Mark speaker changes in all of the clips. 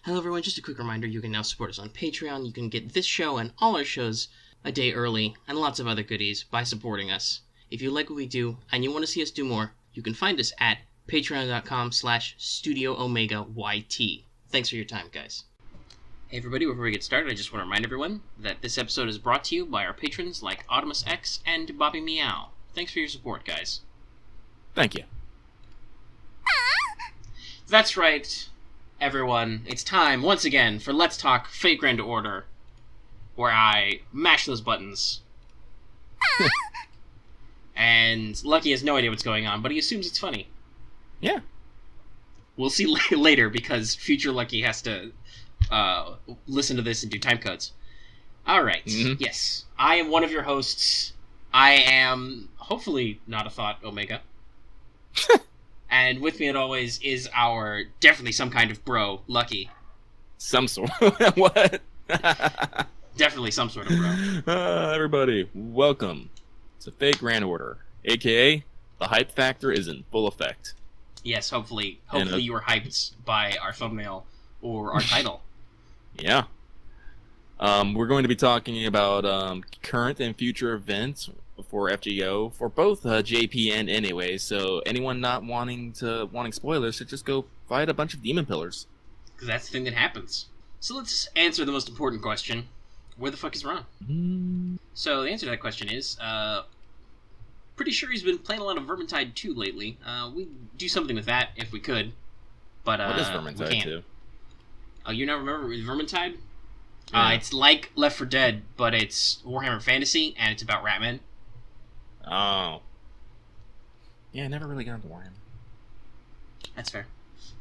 Speaker 1: Hello everyone, just a quick reminder, you can now support us on Patreon. You can get this show and all our shows a day early, and lots of other goodies by supporting us. If you like what we do, and you want to see us do more, you can find us at patreon.com/StudioOmegaYT. Thanks for your time, guys. Hey everybody, before we get started, I just want to remind everyone that this episode is brought to you by our patrons like Audimus X and Bobby Meow. Thanks for your support, guys.
Speaker 2: Thank you.
Speaker 1: That's right, everyone. It's time, once again, for Let's Talk Fate Grand Order, where I mash those buttons. And Lucky has no idea what's going on, but he assumes it's funny.
Speaker 2: Yeah.
Speaker 1: We'll see later, because future Lucky has to listen to this and do time codes. Alright, Yes. I am one of your hosts. I am, hopefully, not a thought, Omega. And with me, as always, is our definitely some kind of bro, Lucky.
Speaker 2: Some sort. What?
Speaker 1: Definitely some sort of bro.
Speaker 2: Everybody, welcome to Fate Grand Order, a.k.a. the hype factor is in full effect.
Speaker 1: Yes, hopefully you were hyped by our thumbnail or our title.
Speaker 2: Yeah. We're going to be talking about current and future events for FGO for both JP and Anyway. So anyone not wanting spoilers should just go fight a bunch of demon pillars.
Speaker 1: Because that's the thing that happens. So let's answer the most important question: where the fuck is Ron? So the answer to that question is, pretty sure he's been playing a lot of Vermintide 2 lately. We'd do something with that if we could, but
Speaker 2: what is Vermintide 2?
Speaker 1: Oh, you never remember Vermintide?
Speaker 2: Yeah.
Speaker 1: It's like Left 4 Dead, but it's Warhammer Fantasy, and it's about Ratman.
Speaker 2: Oh. Yeah, I never really got into Warhammer.
Speaker 1: That's fair.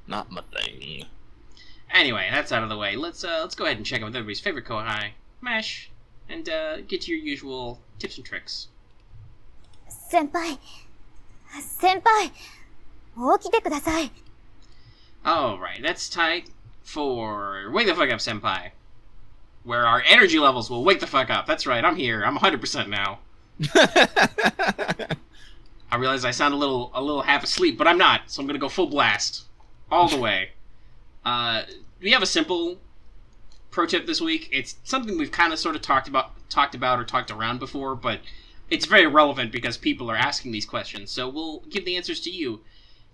Speaker 2: Not my thing.
Speaker 1: Anyway, that's out of the way. Let's go ahead and check out with everybody's favorite Kohai, Mash, and get to your usual tips and tricks.
Speaker 3: Senpai, 起きてください.
Speaker 1: Alright, that's time for Wake the Fuck Up, Senpai. Where our energy levels will wake the fuck up. That's right, I'm here. I'm 100% now. I realize I sound a little half asleep, but I'm not, so I'm gonna go full blast. All the way. We have a simple pro tip this week. It's something we've kind of sort of talked about or talked around before, but it's very relevant because people are asking these questions, so we'll give the answers to you.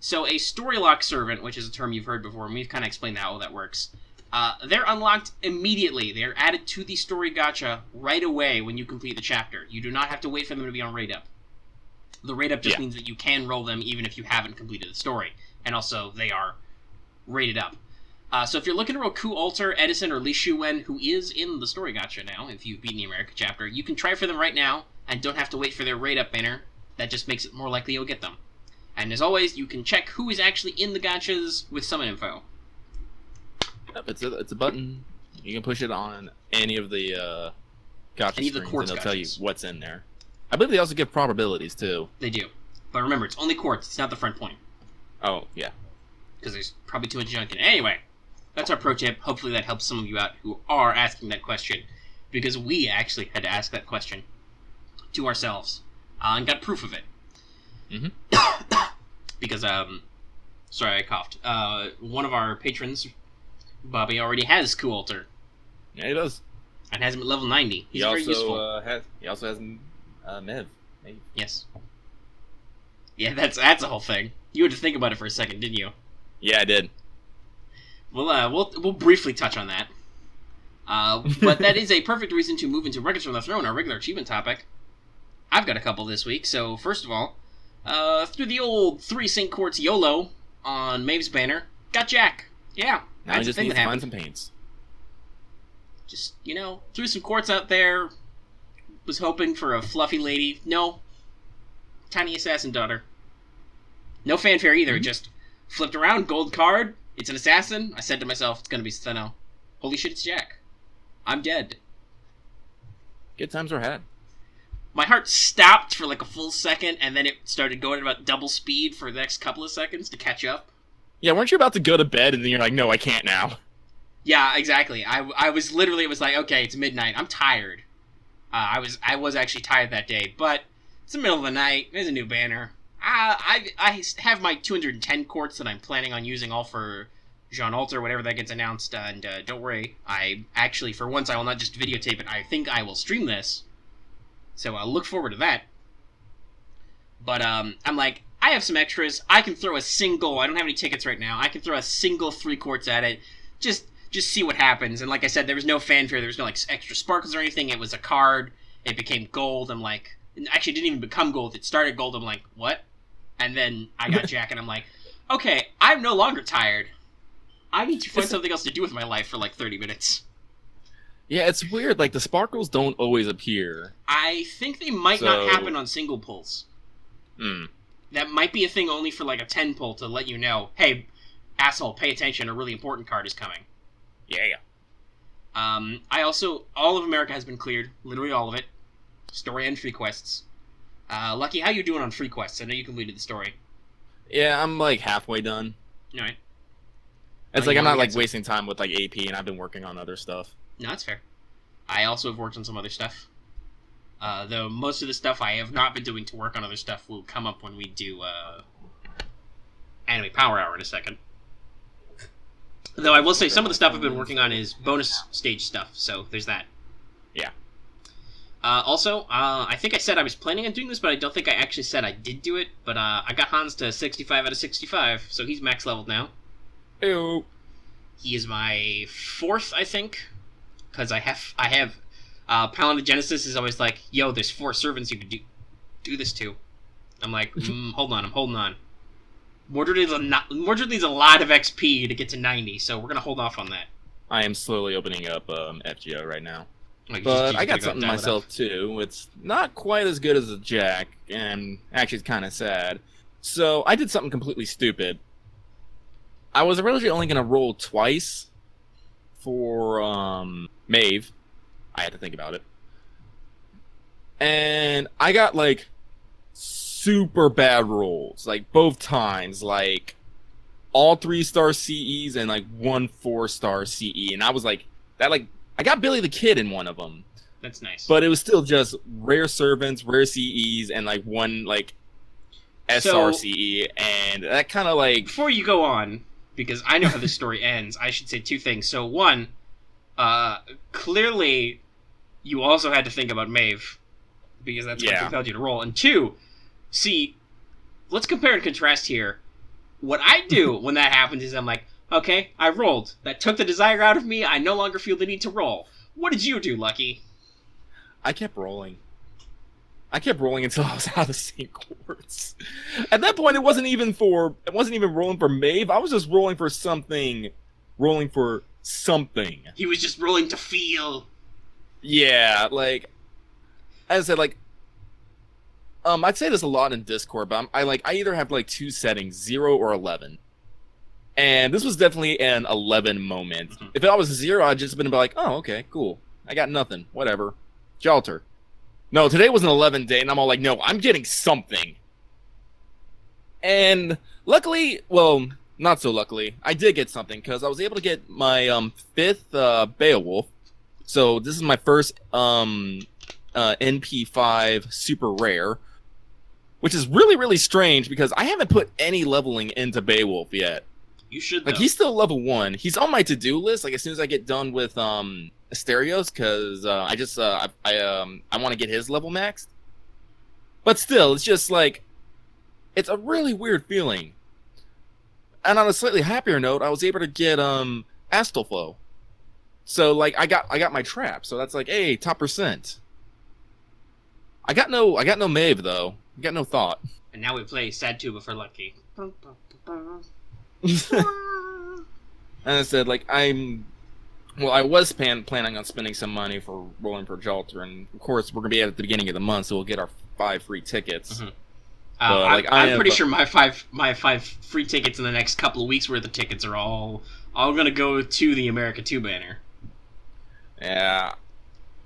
Speaker 1: So a story lock servant, which is a term you've heard before, and we've kind of explained how that works. They're unlocked immediately. They're added to the story gacha right away when you complete the chapter. You do not have to wait for them to be on rate up. The rate up just means that you can roll them even if you haven't completed the story. And also, they are rated up. So if you're looking to roll Ku Alter, Edison, or Li Shuwen, who is in the story gacha now, if you've beaten the America chapter, you can try for them right now, and don't have to wait for their rate up banner. That just makes it more likely you'll get them. And as always, you can check who is actually in the gachas with summon info.
Speaker 2: Yep, it's a button. You can push it on any of the gacha screens, and it'll tell you what's in there. I believe they also give probabilities, too.
Speaker 1: They do. But remember, it's only quartz. It's not the front point.
Speaker 2: Oh, yeah.
Speaker 1: Because there's probably too much junk in it. Anyway, that's our pro tip. Hopefully that helps some of you out who are asking that question. Because we actually had to ask that question to ourselves. And got proof of it. Because, sorry, I coughed. One of our patrons, Bobby, already has Ku Alter.
Speaker 2: Yeah, he does.
Speaker 1: And has him at level 90. He's very useful.
Speaker 2: He also has Medb.
Speaker 1: Yes. Yeah, that's a whole thing. You had to think about it for a second, didn't you?
Speaker 2: Yeah, I did.
Speaker 1: We'll briefly touch on that. But that is a perfect reason to move into Records from the Throne, our regular achievement topic. I've got a couple this week, so first of all, through the old 3 St. Quartz YOLO on Maeve's banner, got Jack. Yeah,
Speaker 2: now
Speaker 1: that's
Speaker 2: just
Speaker 1: the thing
Speaker 2: need
Speaker 1: that
Speaker 2: to find
Speaker 1: happened.
Speaker 2: some paints.
Speaker 1: Just, threw some quartz out there, was hoping for a fluffy lady. No. Tiny assassin daughter. No fanfare either, just flipped around, gold card, it's an assassin. I said to myself, it's gonna be Steno. Holy shit, it's Jack. I'm dead.
Speaker 2: Good times were had.
Speaker 1: My heart stopped for like a full second, and then it started going at about double speed for the next couple of seconds to catch up.
Speaker 2: Yeah, weren't you about to go to bed, and then you're like, no, I can't now.
Speaker 1: Yeah, exactly. I was literally, it was like, okay, it's midnight. I'm tired. I was actually tired that day, but it's the middle of the night. There's a new banner. I have my 210 quartz that I'm planning on using all for Jean Alter, whenever that gets announced. And don't worry, I actually, for once, I will not just videotape it. I think I will stream this. So I'll look forward to that. But I'm like, I have some extras. I can throw a single. I don't have any tickets right now. I can throw a single 3 quarts at it. Just see what happens. And like I said, there was no fanfare. There was no like extra sparkles or anything. It was a card. It became gold. I'm like, actually, it didn't even become gold. It started gold. I'm like, what? And then I got Jack, and I'm like, okay, I'm no longer tired. I need to find something else to do with my life for like 30 minutes.
Speaker 2: Yeah, it's weird. Like, the sparkles don't always appear.
Speaker 1: I think they might not happen on single pulls. That might be a thing only for like a 10 pull to let you know, hey, asshole, pay attention, a really important card is coming.
Speaker 2: Yeah.
Speaker 1: I also, all of America has been cleared, literally all of it. Story and free quests. Lucky, how you doing on free quests? I know you completed the story.
Speaker 2: Yeah, I'm like halfway done.
Speaker 1: Alright.
Speaker 2: It's like I'm not like wasting time with like AP, and I've been working on other stuff.
Speaker 1: No, that's fair. I also have worked on some other stuff. Though most of the stuff I have not been doing to work on other stuff will come up when we do Anime Power Hour in a second. Though I will say some of the stuff I've been working on is bonus stage stuff, so there's that.
Speaker 2: Yeah.
Speaker 1: Also, I think I said I was planning on doing this, but I don't think I actually said I did do it. But I got Hans to 65 out of 65, so he's max leveled now.
Speaker 2: Ew.
Speaker 1: He is my 4th, I think, because I have Paladin Genesis is always like, yo, there's 4 servants you could do this to. I'm like, hold on, I'm holding on. Mordred needs a lot of XP to get to 90, so we're gonna hold off on that.
Speaker 2: I am slowly opening up FGO right now.
Speaker 1: Like,
Speaker 2: but I got something myself too. It's not quite as good as a Jack, and actually it's kind of sad. So I did something completely stupid. I was originally only going to roll twice for Maeve. I had to think about it. And I got like super bad rolls, like both times, like all 3-star CEs and like 1 4-star CE. And I was like, I got Billy the Kid in one of them.
Speaker 1: That's nice.
Speaker 2: But it was still just rare servants, rare CEs, and like 1 like SRCE, and that kind of like...
Speaker 1: Before you go on, because I know how this story ends, I should say 2 things. So 1, clearly you also had to think about Maeve, because that's what compelled you to roll. And 2, see, let's compare and contrast here. What I do when that happens is I'm like, okay, I rolled. That took the desire out of me. I no longer feel the need to roll. What did you do, Lucky?
Speaker 2: I kept rolling. Until I was out of sync quartz. At that point, it wasn't even rolling for Maeve. I was just rolling for something.
Speaker 1: He was just rolling to feel.
Speaker 2: Yeah, like, as I said, like, I'd say this a lot in Discord, but I either have like 2 settings, 0 or 11. And this was definitely an 11 moment. Mm-hmm. If it was 0, I'd just been like, oh, okay, cool. I got nothing. Whatever. Jalter. No, today was an 11 day, and I'm all like, no, I'm getting something. And luckily, well, not so luckily, I did get something, because I was able to get my 5th Beowulf. So this is my first NP5 super rare, which is really, really strange, because I haven't put any leveling into Beowulf yet.
Speaker 1: You should,
Speaker 2: like, he's still level 1. He's on my to-do list, like, as soon as I get done with Asterios, because I want to get his level maxed. But still, it's just like, it's a really weird feeling. And on a slightly happier note, I was able to get Astalflow. So like I got my trap, so that's like, hey, top percent. I got no Maeve though. I got no thought.
Speaker 1: And now we play Sad Tuba for Lucky.
Speaker 2: And I said, like, I was planning on spending some money for rolling for Jalter, and of course we're gonna be at the beginning of the month, so we'll get our 5 free tickets.
Speaker 1: Mm-hmm. I'm pretty sure my five free tickets in the next couple of weeks worth of tickets are all gonna go to the America 2 banner.
Speaker 2: Yeah,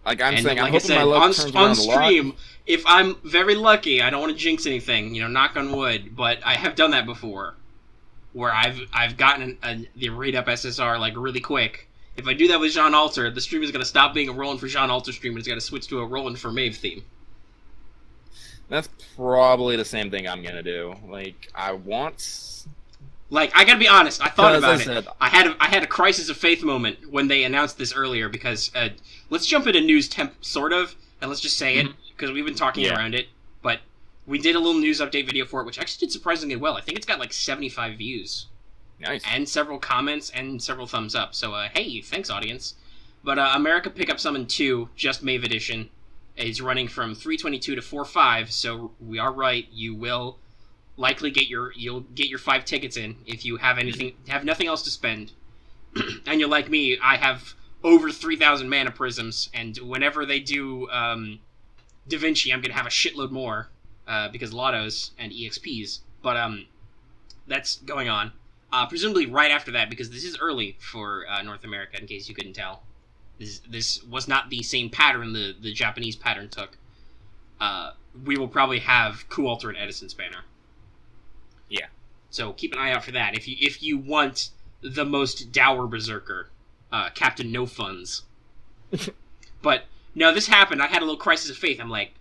Speaker 2: like I'm saying,
Speaker 1: like
Speaker 2: I'm hoping my luck turns around
Speaker 1: on stream.
Speaker 2: A lot.
Speaker 1: If I'm very lucky, I don't want to jinx anything, knock on wood, but I have done that before, where I've gotten the rate up SSR like really quick. If I do that with Jean Alter, the stream is going to stop being a rolling for Jean Alter stream and it's going to switch to a rolling for Maeve theme.
Speaker 2: That's probably the same thing I'm going to do. Like, I want
Speaker 1: Like, I gotta be honest, I thought
Speaker 2: 'Cause
Speaker 1: about
Speaker 2: I
Speaker 1: it.
Speaker 2: said-
Speaker 1: I had a crisis of faith moment when they announced this earlier, because, let's jump into news sort of, and let's just say it, because we've been talking around it, but we did a little news update video for it, which actually did surprisingly well. I think it's got like 75 views.
Speaker 2: Nice.
Speaker 1: And several comments, and several thumbs up, so, hey, thanks, audience. But, America Pickup Summon 2, Just Mave Edition, is running from 322 to 45, so we are right, you will likely you'll get your 5 tickets in if you have nothing else to spend. And you're like me, I have over 3,000 mana prisms, and whenever they do Da Vinci, I'm gonna have a shitload more because lottos and EXPs. But that's going on. Presumably right after that, because this is early for North America, in case you couldn't tell. This was not the same pattern the Japanese pattern took. We will probably have Coolter and Edison's banner.
Speaker 2: Yeah.
Speaker 1: So keep an eye out for that. If you want the most dour berserker, Captain No Funds. But no, this happened. I had a little crisis of faith. I'm like,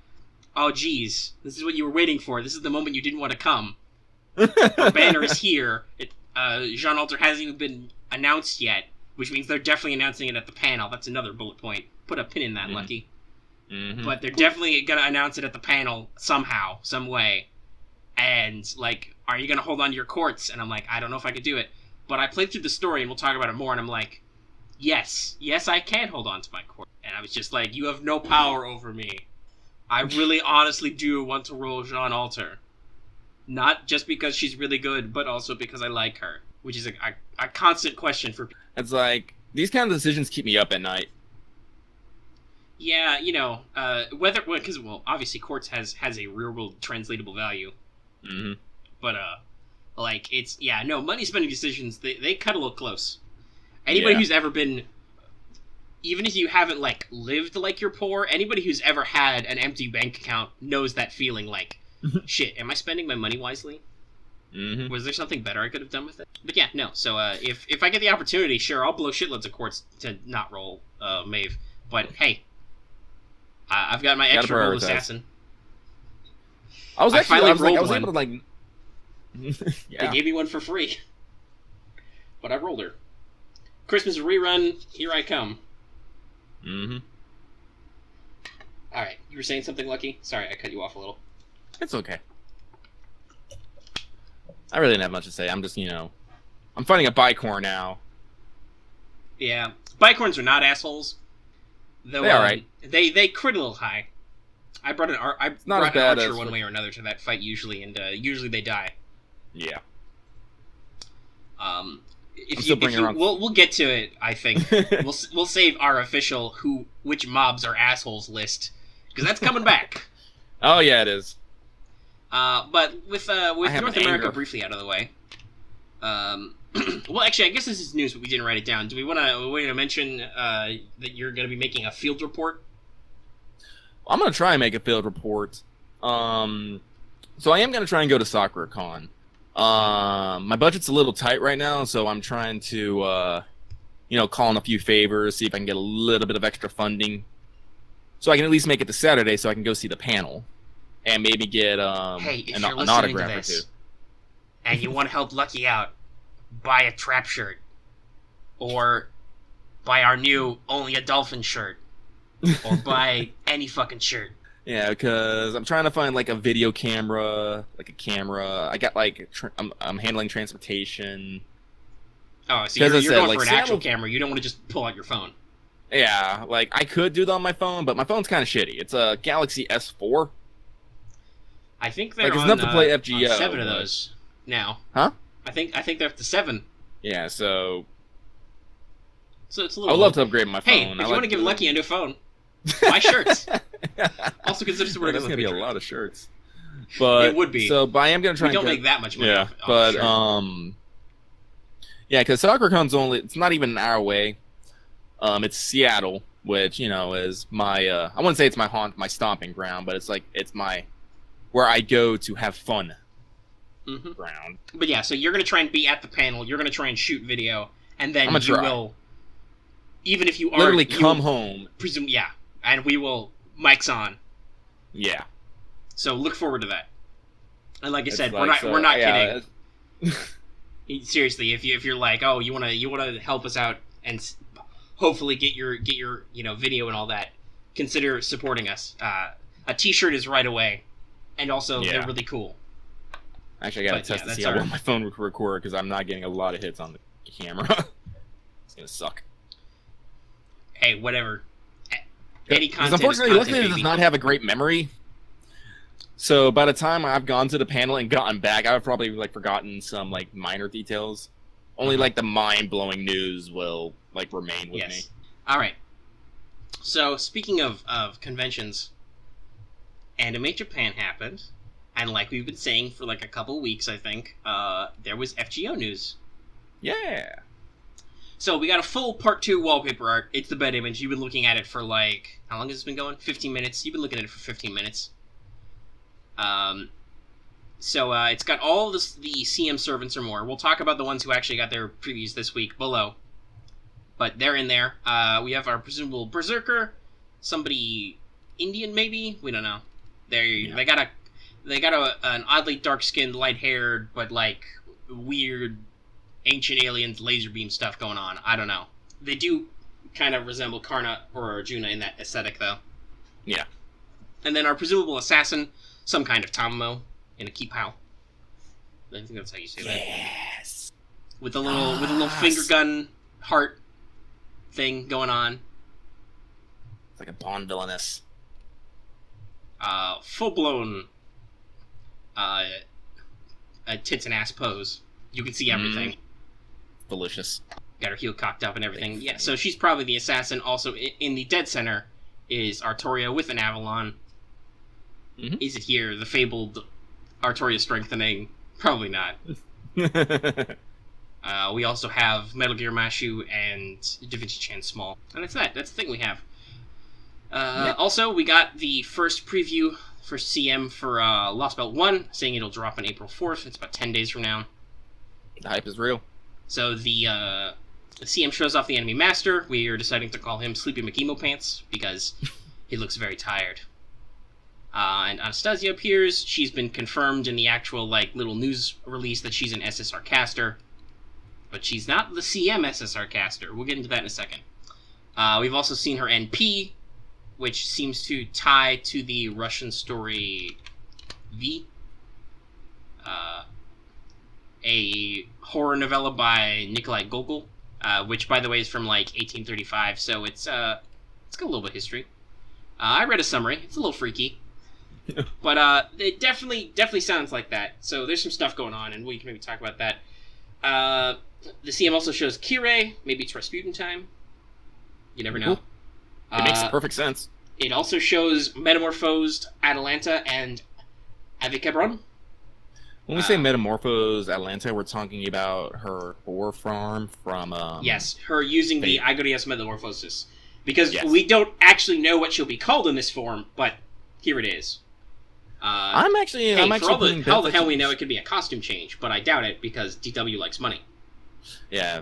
Speaker 1: oh geez, this is what you were waiting for. This is the moment you didn't want to come. Our banner is here. Jean Alter hasn't even been announced yet, which means they're definitely announcing it at the panel. That's another bullet point. Put a pin in that, Lucky.
Speaker 2: Mm-hmm.
Speaker 1: But they're definitely gonna announce it at the panel somehow, some way. And, like, are you gonna hold on to your courts? And I'm like, I don't know if I could do it. But I played through the story, and we'll talk about it more, and I'm like, yes, I can hold on to my court. And I was just like, you have no power over me. I really honestly do want to roll Jean Alter. Not just because she's really good, but also because I like her. Which is a constant question for people.
Speaker 2: It's like, these kind of decisions keep me up at night.
Speaker 1: Yeah, because, obviously Quartz has a real-world translatable value.
Speaker 2: Mm-hmm.
Speaker 1: But, money spending decisions, they cut a little close. Anybody who's ever been, even if you haven't, like, lived like you're poor, anybody who's ever had an empty bank account knows that feeling, like, shit, am I spending my money wisely?
Speaker 2: Mm-hmm.
Speaker 1: Was there something better I could have done with it? But yeah, no, so, if I get the opportunity, sure, I'll blow shitloads of quartz to not roll, Mave. But, hey, I've got my extra roll assassin.
Speaker 2: I was able to, like...
Speaker 1: Yeah. They gave me one for free. But I rolled her. Christmas rerun, here I come.
Speaker 2: Mm-hmm.
Speaker 1: Alright, you were saying something, Lucky? Sorry, I cut you off a little.
Speaker 2: It's okay. I really didn't have much to say. I'm just, I'm fighting a bicorn now.
Speaker 1: Yeah. Bicorns are not assholes. Though,
Speaker 2: they alright.
Speaker 1: They crit a little high. I brought an archer one way or another to that fight usually, and usually they die.
Speaker 2: Yeah.
Speaker 1: We'll get to it. I think we'll save our official which mobs are assholes list, because that's coming back.
Speaker 2: Oh yeah, it is.
Speaker 1: But with North America briefly out of the way. Well, actually, I guess this is news, but we didn't write it down. Do we want to mention that you're going to be making a field report?
Speaker 2: I'm going to try and make a field report. So I am going to try and go to Sakura Con. My budget's a little tight right now, so I'm trying to, call in a few favors, see if I can get a little bit of extra funding. So I can at least make it to Saturday so I can go see the panel. And maybe get an autograph or two.
Speaker 1: And you want to help Lucky out, buy a trap shirt. Or buy our new Only a Dolphin shirt. Or buy any fucking shirt.
Speaker 2: Yeah, because I'm trying to find, like, a video camera, like a camera. I got, like, I'm handling transportation.
Speaker 1: Oh, so you're going for an actual camera. You don't want to just pull out your phone.
Speaker 2: Yeah, like, I could do that on my phone, but my phone's kind of shitty. It's a Galaxy S4.
Speaker 1: I think they're
Speaker 2: enough to play FGO,
Speaker 1: on 7 of those now.
Speaker 2: Huh?
Speaker 1: I think they're up to 7.
Speaker 2: Yeah, so
Speaker 1: it's a little.
Speaker 2: I would love to upgrade my phone.
Speaker 1: Hey, if you want to give Lucky a new phone, buy shirts. Also consider supporting.
Speaker 2: That's gonna be a lot of shirts. But
Speaker 1: it would be.
Speaker 2: So, but I am gonna try.
Speaker 1: We don't make that much money.
Speaker 2: Yeah, but yeah, because SakuraCon's it's not even an hour away. It's Seattle, which is my I wouldn't say it's my my stomping ground, but it's my where I go to have fun ground.
Speaker 1: But yeah, so you're going to try and be at the panel, you're going to try and shoot video, and then you will, even if you are...
Speaker 2: Literally come home.
Speaker 1: Yeah, and we will, mics on.
Speaker 2: Yeah.
Speaker 1: So look forward to that. And like I said, we're not kidding. Seriously, if you're like, oh, you wanna help us out and hopefully get your video and all that, consider supporting us. A T-shirt is right away, and also they're really cool.
Speaker 2: Actually, I gotta test to see how well my phone will record because I'm not getting a lot of hits on the camera. It's gonna suck.
Speaker 1: Hey, whatever. Any content.
Speaker 2: Unfortunately, luckily, it does not have a great memory. So by the time I've gone to the panel and gotten back, I've probably forgotten some minor details. Only the mind-blowing news will remain with me.
Speaker 1: All right. So speaking of conventions, AnimeJapan happened, and like we've been saying for a couple weeks, I think there was FGO news.
Speaker 2: Yeah.
Speaker 1: So we got a full Part 2 wallpaper art. It's the bed image. You've been looking at it for how long has it been going? 15 minutes. You've been looking at it for 15 minutes. So it's got all the CM servants or more. We'll talk about the ones who actually got their previews this week below. But they're in there. We have our presumable Berserker, somebody Indian maybe? We don't know. They got an oddly dark-skinned, light-haired, but weird ancient aliens laser beam stuff going on. I don't know. They do kind of resemble Karna or Arjuna in that aesthetic, though.
Speaker 2: Yeah.
Speaker 1: And then our presumable assassin, some kind of Tamamo in a Kipao. I think that's how you say that.
Speaker 2: Yes.
Speaker 1: With a little finger gun heart thing going on.
Speaker 2: It's like a Bond villainess.
Speaker 1: Full blown a tits and ass pose. You can see everything.
Speaker 2: Delicious.
Speaker 1: Got her heel cocked up and everything. Yeah, so she's probably the assassin. Also, in the dead center is Artoria with an Avalon.
Speaker 2: Mm-hmm.
Speaker 1: Is it here? The fabled Artoria strengthening? Probably not. We also have Metal Gear Mashu and Da Vinci Chan Small. And that's that. That's the thing we have. Also, we got the first preview for CM for Lostbelt 1, saying it'll drop on April 4th. It's about 10 days from now.
Speaker 2: The hype is real. So
Speaker 1: the CM shows off the enemy master. We are deciding to call him Sleepy McEmo Pants because he looks very tired. And Anastasia appears. She's been confirmed in the actual little news release that she's an SSR caster. But she's not the CM SSR caster. We'll get into that in a second. We've also seen her NP, which seems to tie to the Russian story V. A horror novella by Nikolai Gogol, which, by the way, is from 1835, so it's got a little bit of history. I read a summary. It's a little freaky. But it definitely sounds like that. So there's some stuff going on, and we can maybe talk about that. The CM also shows Kirei. Maybe it's Rasputin time. You never know.
Speaker 2: It makes perfect sense.
Speaker 1: It also shows metamorphosed Atalanta and Avikebron.
Speaker 2: When we say metamorphosed Atalanta, we're talking about her boar farm from...
Speaker 1: yes, her using the Igorias metamorphosis. Because we don't actually know what she'll be called in this form, but here it is.
Speaker 2: I'm actually
Speaker 1: for all the hell we know, it could be a costume change, but I doubt it because DW likes money.
Speaker 2: Yeah,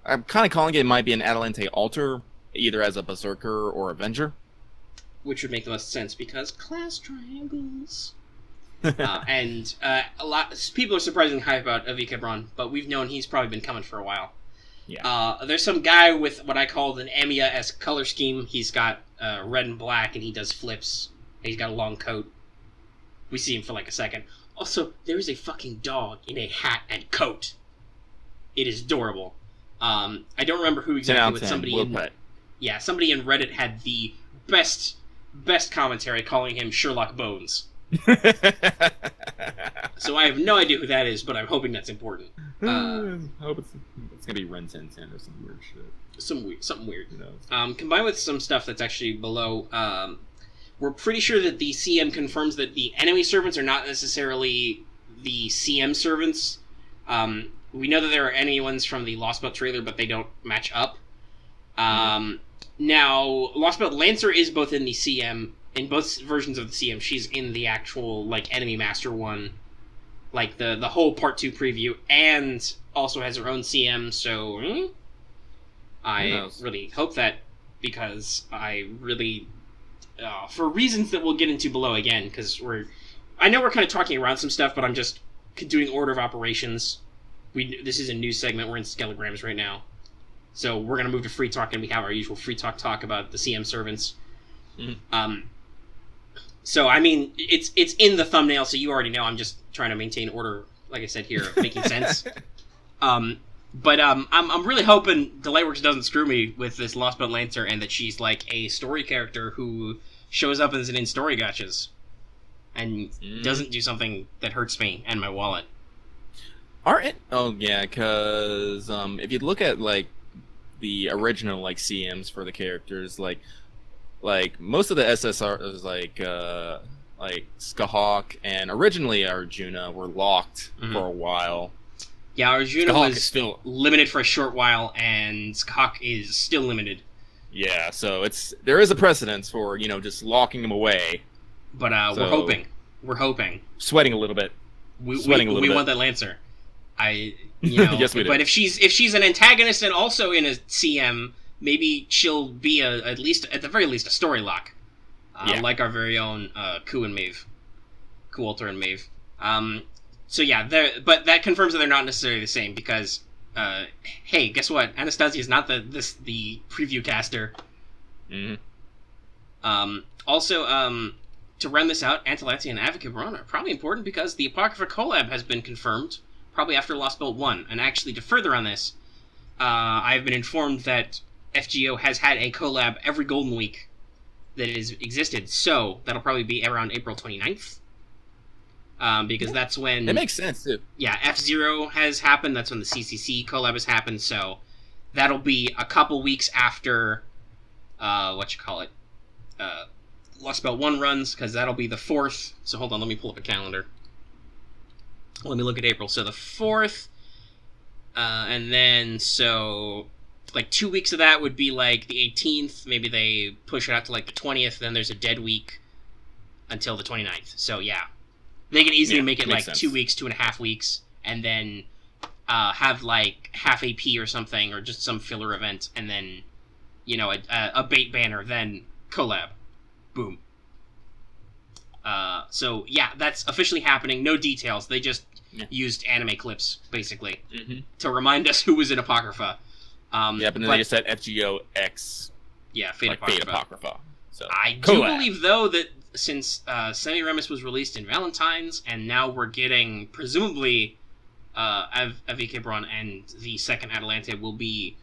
Speaker 2: I'm kind of calling it might be an Atalante alter, either as a Berserker or Avenger.
Speaker 1: Which would make the most sense because class triangles. And a lot people are surprisingly hype about Avikebron, but we've known he's probably been coming for a while.
Speaker 2: Yeah.
Speaker 1: There's some guy with what I call an Amiya-esque color scheme. He's got red and black, and he does flips. And he's got a long coat. We see him for a second. Also, there is a fucking dog in a hat and coat. It is adorable. I don't remember who exactly, but somebody somebody in Reddit had the best commentary calling him Sherlock Bones. So I have no idea who that is, but I'm hoping that's important.
Speaker 2: I hope it's gonna be Ren Ten or some weird shit.
Speaker 1: Something weird. Combined with some stuff that's actually below, we're pretty sure that the CM confirms that the enemy servants are not necessarily the CM servants. We know that there are enemy ones from the Lostbelt trailer, but they don't match up. Now, Lostbelt Lancer is both in the CM. In both versions of the CM, she's in the actual, Enemy Master one. The whole Part 2 preview, and also has her own CM, so... I really hope that, because I really... for reasons that we'll get into below again, because I know we're kind of talking around some stuff, but I'm just doing order of operations. This is a news segment. We're in Skelograms right now. So we're going to move to Free Talk, and we have our usual Free Talk about the CM servants. So, I mean, it's in the thumbnail, so you already know. I'm just trying to maintain order, like I said here, of making sense. I'm really hoping the Lightworks doesn't screw me with this Lostbelt Lancer, and that she's like a story character who shows up as an in-story gotchas and doesn't do something that hurts me and my wallet.
Speaker 2: Because if you look at like the original like CMs for the characters, like most of the SSRs like Skahawk and originally Arjuna were locked for a while.
Speaker 1: Yeah, Arjuna
Speaker 2: Skahawk
Speaker 1: was
Speaker 2: is still
Speaker 1: limited for a short while, and Skahawk is still limited.
Speaker 2: Yeah, so there is a precedence for just locking them away.
Speaker 1: But we're hoping.
Speaker 2: Sweating a little bit.
Speaker 1: We want that Lancer.
Speaker 2: Yes, we do.
Speaker 1: But if she's an antagonist and also in a CM, maybe she'll be at the very least a story lock, like our very own Kualter and Maeve. So yeah, but that confirms that they're not necessarily the same because, hey, guess what? Anastasia is not the preview caster. Also, to round this out, Antilatia and Advocate Baron are probably important because the Apocrypha collab has been confirmed, probably after Lostbelt 1. And actually, to further on this, I've been informed that FGO has had a collab every Golden Week that has existed, so that'll probably be around April 29th. Because that's when...
Speaker 2: It makes sense, too.
Speaker 1: Yeah, F-Zero has happened, that's when the CCC collab has happened, so that'll be a couple weeks after, Lostbelt 1 runs, because that'll be the 4th. So hold on, let me pull up a calendar. Let me look at April. So the 4th, and then, so, like, 2 weeks of that would be, like, the 18th. Maybe they push it out to, like, the 20th, then there's a dead week until the 29th. So, yeah. They can easily make it, like, sense. 2 weeks, 2.5 weeks, and then have, like, half AP or something, or just some filler event, and then, a bait banner, then collab. Boom. So, yeah, that's officially happening. No details. They just used anime clips, basically, to remind us who was in Apocrypha.
Speaker 2: But then they just said FGO X.
Speaker 1: Yeah, Fate
Speaker 2: Apocrypha. So,
Speaker 1: I do believe, though, that since Semiramis was released in Valentine's, and now we're getting, presumably, Avike Braun and the second Atalante will be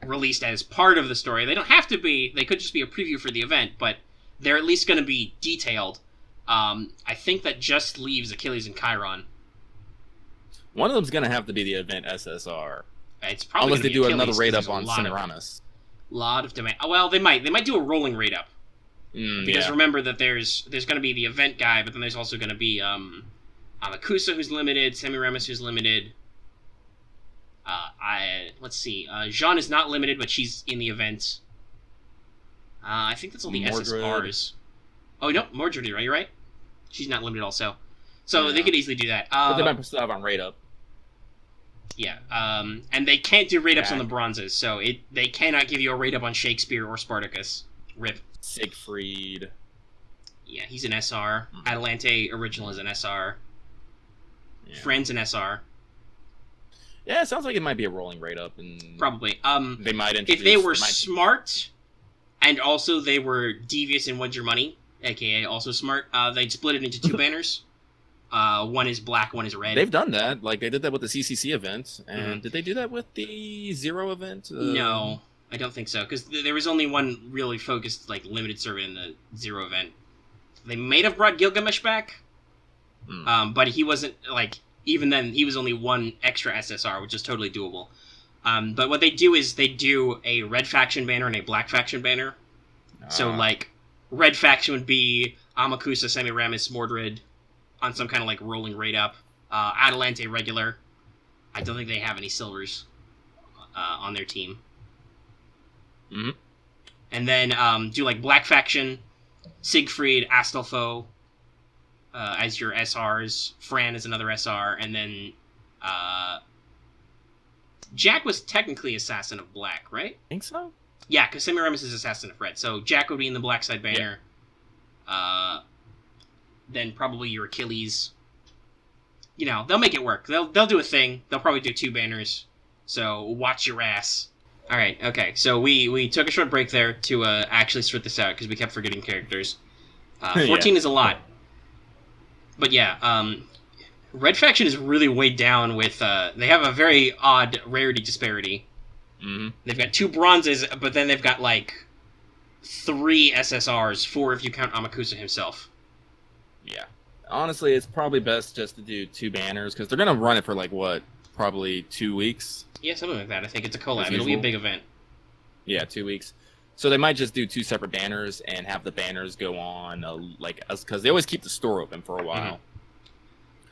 Speaker 1: released as part of the story. They don't have to be. They could just be a preview for the event, but they're at least going to be detailed. I think that just leaves Achilles and Chiron.
Speaker 2: One of them's going to have to be the event SSR.
Speaker 1: It's probably
Speaker 2: unless they do
Speaker 1: Achilles,
Speaker 2: another raid up on Semiramis.
Speaker 1: Lot of demand. Well, they might do a rolling raid up. Because remember that there's going to be the event guy, but then there's also going to be Amakusa, who's limited, Semiramis, who's limited. Let's see. Jean is not limited, but she's in the event. I think that's all the SSRs. Oh, no, Mordred, you're right. She's not limited also. So they could easily do that.
Speaker 2: But they might still have on raid up.
Speaker 1: Yeah, and they can't do raid ups on the bronzes, so they cannot give you a raid up on Shakespeare or Spartacus. RIP.
Speaker 2: Siegfried.
Speaker 1: Yeah, he's an SR. Atalante original is an SR. Yeah. Friend's an SR.
Speaker 2: Yeah, it sounds like it might be a rolling raid up. And
Speaker 1: probably.
Speaker 2: They might introduce...
Speaker 1: If they were smart, and also they were devious in What's Your Money, aka also smart, they'd split it into 2 banners. One is black, one is red.
Speaker 2: They've done that. Like, they did that with the CCC event. And did they do that with the Zero event?
Speaker 1: No, I don't think so. Because there was only one really focused, like, limited server in the Zero event. They might have brought Gilgamesh back. But he wasn't, like... Even then, he was only one extra SSR, which is totally doable. But what they do is they do a red faction banner and a black faction banner. So, like, red faction would be Amakusa, Semiramis, Mordred, on some kind of, like, rolling raid up. Atalante regular. I don't think they have any silvers on their team. And then do, like, black faction, Siegfried, Astolfo, as your SRs, Fran is another SR, and then Jack was technically Assassin of Black, right?
Speaker 2: Think so?
Speaker 1: Yeah, because Semiramis is Assassin of Red, so Jack would be in the black side banner. Then probably your Achilles, they'll make it work. They'll do a thing. They'll probably do 2 banners. So watch your ass. All right, okay. So we took a short break there to actually sort this out because we kept forgetting characters. 14 is a lot. But yeah, Red Faction is really weighed down with... they have a very odd rarity disparity.
Speaker 2: Mm-hmm.
Speaker 1: They've got 2 bronzes, but then they've got, 3 SSRs, 4 if you count Amakusa himself.
Speaker 2: Yeah. Honestly, it's probably best just to do 2 banners, because they're going to run it for, probably 2 weeks?
Speaker 1: Yeah, something like that. I think it's a collab. It'll be a big event.
Speaker 2: Yeah, 2 weeks. So they might just do 2 separate banners and have the banners go on, because they always keep the store open for a while.
Speaker 1: Mm-hmm.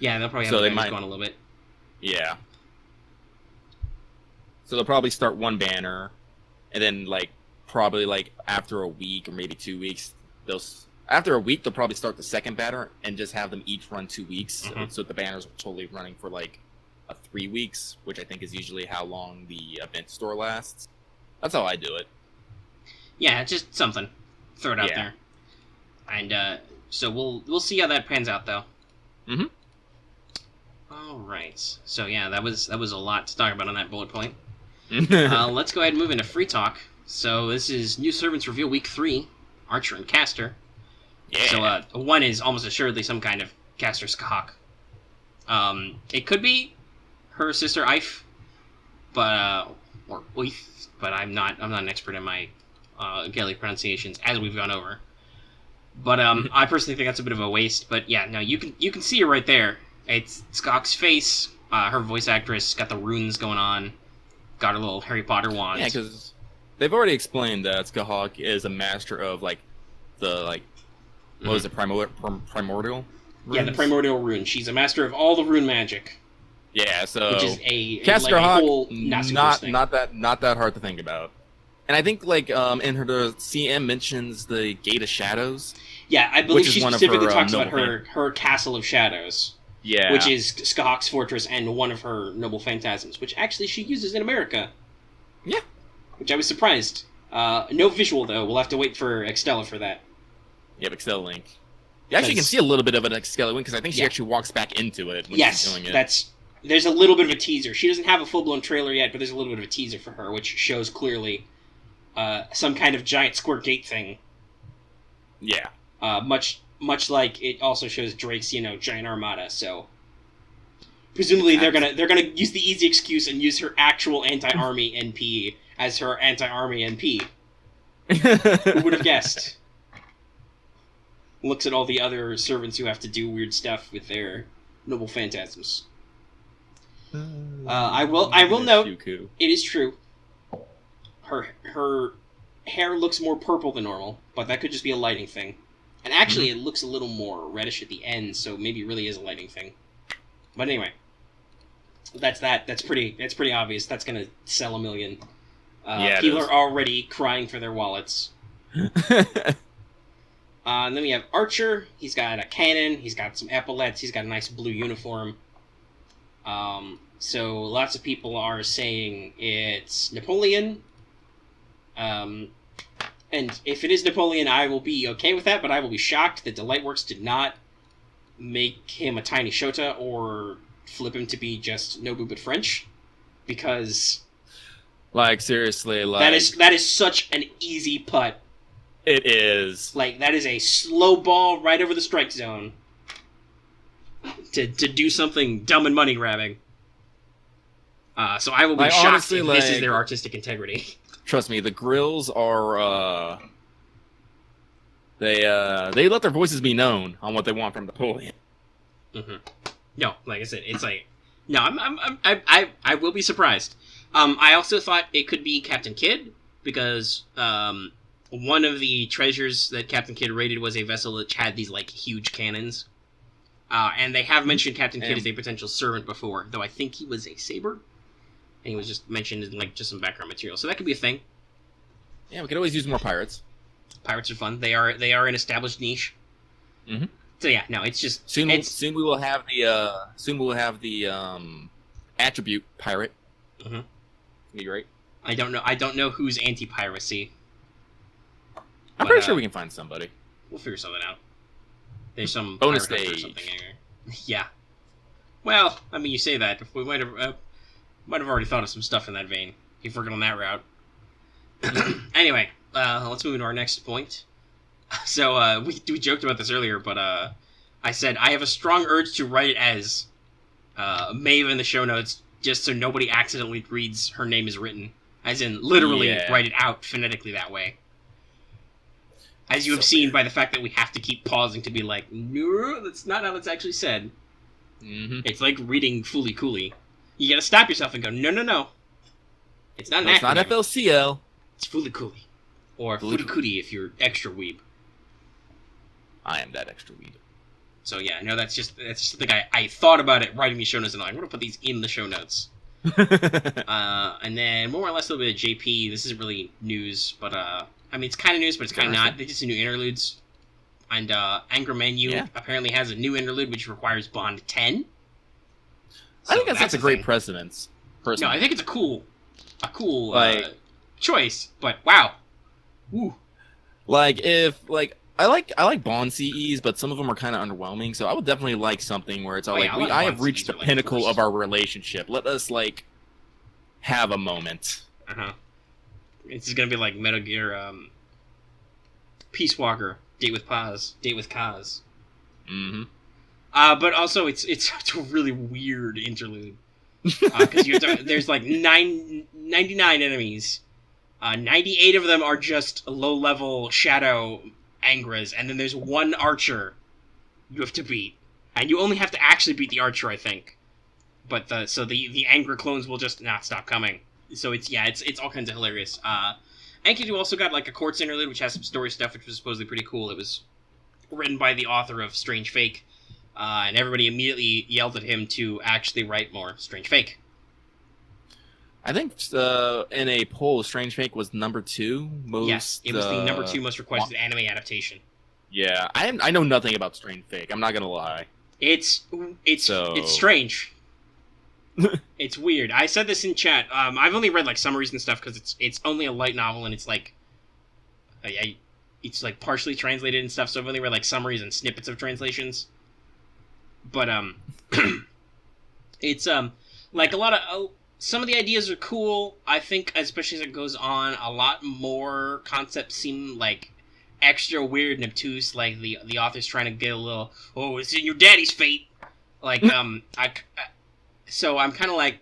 Speaker 1: Yeah, they'll probably have the banners going a little bit.
Speaker 2: Yeah. So they'll probably start 1 banner, and then, probably, after a week or maybe 2 weeks, after a week, they'll probably start the 2nd banner and just have them each run 2 weeks.
Speaker 1: Mm-hmm.
Speaker 2: So the banners are totally running for, 3 weeks, which I think is usually how long the event store lasts. That's how I do it.
Speaker 1: Yeah, just something. Throw it out there. And so we'll see how that pans out, though.
Speaker 2: Mm-hmm.
Speaker 1: All right. So yeah, that was a lot to talk about on that bullet point. Let's go ahead and move into free talk. So this is New Servants Reveal Week 3, Archer and Caster.
Speaker 2: Yeah.
Speaker 1: So 1 is almost assuredly some kind of Caster Skahawk. It could be her sister Ife, but or Uith, but I'm not an expert in my Gaelic pronunciations, as we've gone over. But I personally think that's a bit of a waste. But yeah, no, you can see her right there. It's Skahawk's face. Her voice actress got the runes going on. Got her little Harry Potter wand.
Speaker 2: Yeah, because they've already explained that Skahawk is a master of what was it, primordial? Runes?
Speaker 1: Yeah, the primordial rune. She's a master of all the rune magic.
Speaker 2: Yeah, so
Speaker 1: which is a
Speaker 2: Skahawk,
Speaker 1: whole thing.
Speaker 2: not that hard to think about. And I think in her the CM mentions the Gate of Shadows.
Speaker 1: Yeah, I believe she specifically talks about her Castle of Shadows.
Speaker 2: Yeah.
Speaker 1: Which is Skahawk's fortress and one of her noble phantasms, which actually she uses in America.
Speaker 2: Yeah.
Speaker 1: Which I was surprised. No visual, though. We'll have to wait for Extella for that.
Speaker 2: Yeah, Extella Link. You actually can see a little bit of an Extella Link, because I think she actually walks back into it when she's doing it.
Speaker 1: There's a little bit of a teaser. She doesn't have a full-blown trailer yet, but there's a little bit of a teaser for her, which shows clearly some kind of giant squirt gate thing.
Speaker 2: Yeah.
Speaker 1: Much like it also shows Drake's, giant armada. So presumably they're gonna use the easy excuse and use her actual anti-army NP as her anti-army NP. Who would have guessed? Looks at all the other servants who have to do weird stuff with their noble phantasms. I will note, it is true. Her hair looks more purple than normal, but that could just be a lighting thing. And actually, it looks a little more reddish at the end, so maybe it really is a lighting thing. But anyway, that's that. That's pretty obvious. That's gonna sell 1 million. People are already crying for their wallets. And then we have Archer. He's got a cannon. He's got some epaulets. He's got a nice blue uniform. So lots of people are saying it's Napoleon. And if it is Napoleon, I will be okay with that, but I will be shocked that Delightworks did not make him a tiny Shota or flip him to be just Nobu but French, because
Speaker 2: seriously,
Speaker 1: that is such an easy putt.
Speaker 2: It is.
Speaker 1: That is a slow ball right over the strike zone to do something dumb and money grabbing. So I will be shocked
Speaker 2: honestly,
Speaker 1: if this is their artistic integrity.
Speaker 2: Trust me, the grills are, they let their voices be known on what they want from Napoleon.
Speaker 1: Mm-hmm. No, like I said, it's no, I will be surprised. I also thought it could be Captain Kidd, because, one of the treasures that Captain Kidd raided was a vessel that had these, huge cannons. And they have mentioned Captain Kidd as a potential servant before, though I think he was a saber. And he was just mentioned in, just some background material. So that could be a thing.
Speaker 2: Yeah, we could always use more pirates.
Speaker 1: Pirates are fun. They are an established niche.
Speaker 2: Mm-hmm.
Speaker 1: So yeah, no, it's just...
Speaker 2: Soon we will have the attribute pirate.
Speaker 1: Mm-hmm.
Speaker 2: Be great.
Speaker 1: I don't know who's anti-piracy.
Speaker 2: I'm pretty sure we can find somebody.
Speaker 1: We'll figure something out. There's some
Speaker 2: bonus
Speaker 1: pirate
Speaker 2: stage
Speaker 1: or something here. Yeah. Well, I mean, you say that. We might have already thought of some stuff in that vein. If we're going that route. Anyway, let's move into our next point. So, we joked about this earlier, but I said I have a strong urge to write it as Maeve in the show notes, just so nobody accidentally reads her name is written. As in, literally write it out phonetically that way. As you have seen by the fact that we have to keep pausing to be like, no, that's not how it's actually said.
Speaker 2: Mm-hmm.
Speaker 1: It's like reading Fooly Cooly. You gotta stop yourself and go, no. It's not an acronym.
Speaker 2: It's not FLCL.
Speaker 1: It's Fooly Cooly. Or Fooly Cooly if you're extra weeb.
Speaker 2: I am that extra weeb.
Speaker 1: So yeah, no, that's just something I thought about it writing these show notes, and I'm gonna put these in the show notes. And then more or less a little bit of JP. This isn't really news, but I mean it's kind of news, but it's kind of not. They just new interludes, and Anger Menu apparently has a new interlude which requires Bond 10. So
Speaker 2: I think that's a great precedence. Personally.
Speaker 1: No, I think it's a cool choice, but wow, woo.
Speaker 2: I like Bond CEs, but some of them are kind of underwhelming. So I would definitely like something where it's I have reached the pinnacle of our relationship. Let us have a moment.
Speaker 1: It's gonna be like Metal Gear, Peace Walker, Date with Kaz.
Speaker 2: Mm-hmm.
Speaker 1: But also it's a really weird interlude because there's like 99 enemies. 98 of them are just low-level shadow Angras, and then there's one archer you have to beat, and you only have to actually beat the archer, I think. But the Angra clones will just not stop coming. So it's all kinds of hilarious. Enkidu also got like a Quartz interlude, which has some story stuff, which was supposedly pretty cool. It was written by the author of Strange Fake, and everybody immediately yelled at him to actually write more Strange Fake.
Speaker 2: I think in a poll, Strange Fake was number 2 most.
Speaker 1: Yes, it was the number 2 most requested anime adaptation.
Speaker 2: Yeah, I know nothing about Strange Fake. I'm not gonna lie.
Speaker 1: It's strange. It's weird. I said this in chat. I've only read like summaries and stuff because it's only a light novel and it's like, it's like partially translated and stuff. So I've only read like summaries and snippets of translations. But it's like a lot of. Some of the ideas are cool. I think, especially as it goes on, a lot more concepts seem like extra weird and obtuse. Like the author's trying to get a little, it's in your daddy's fate. Like, so I'm kind of like,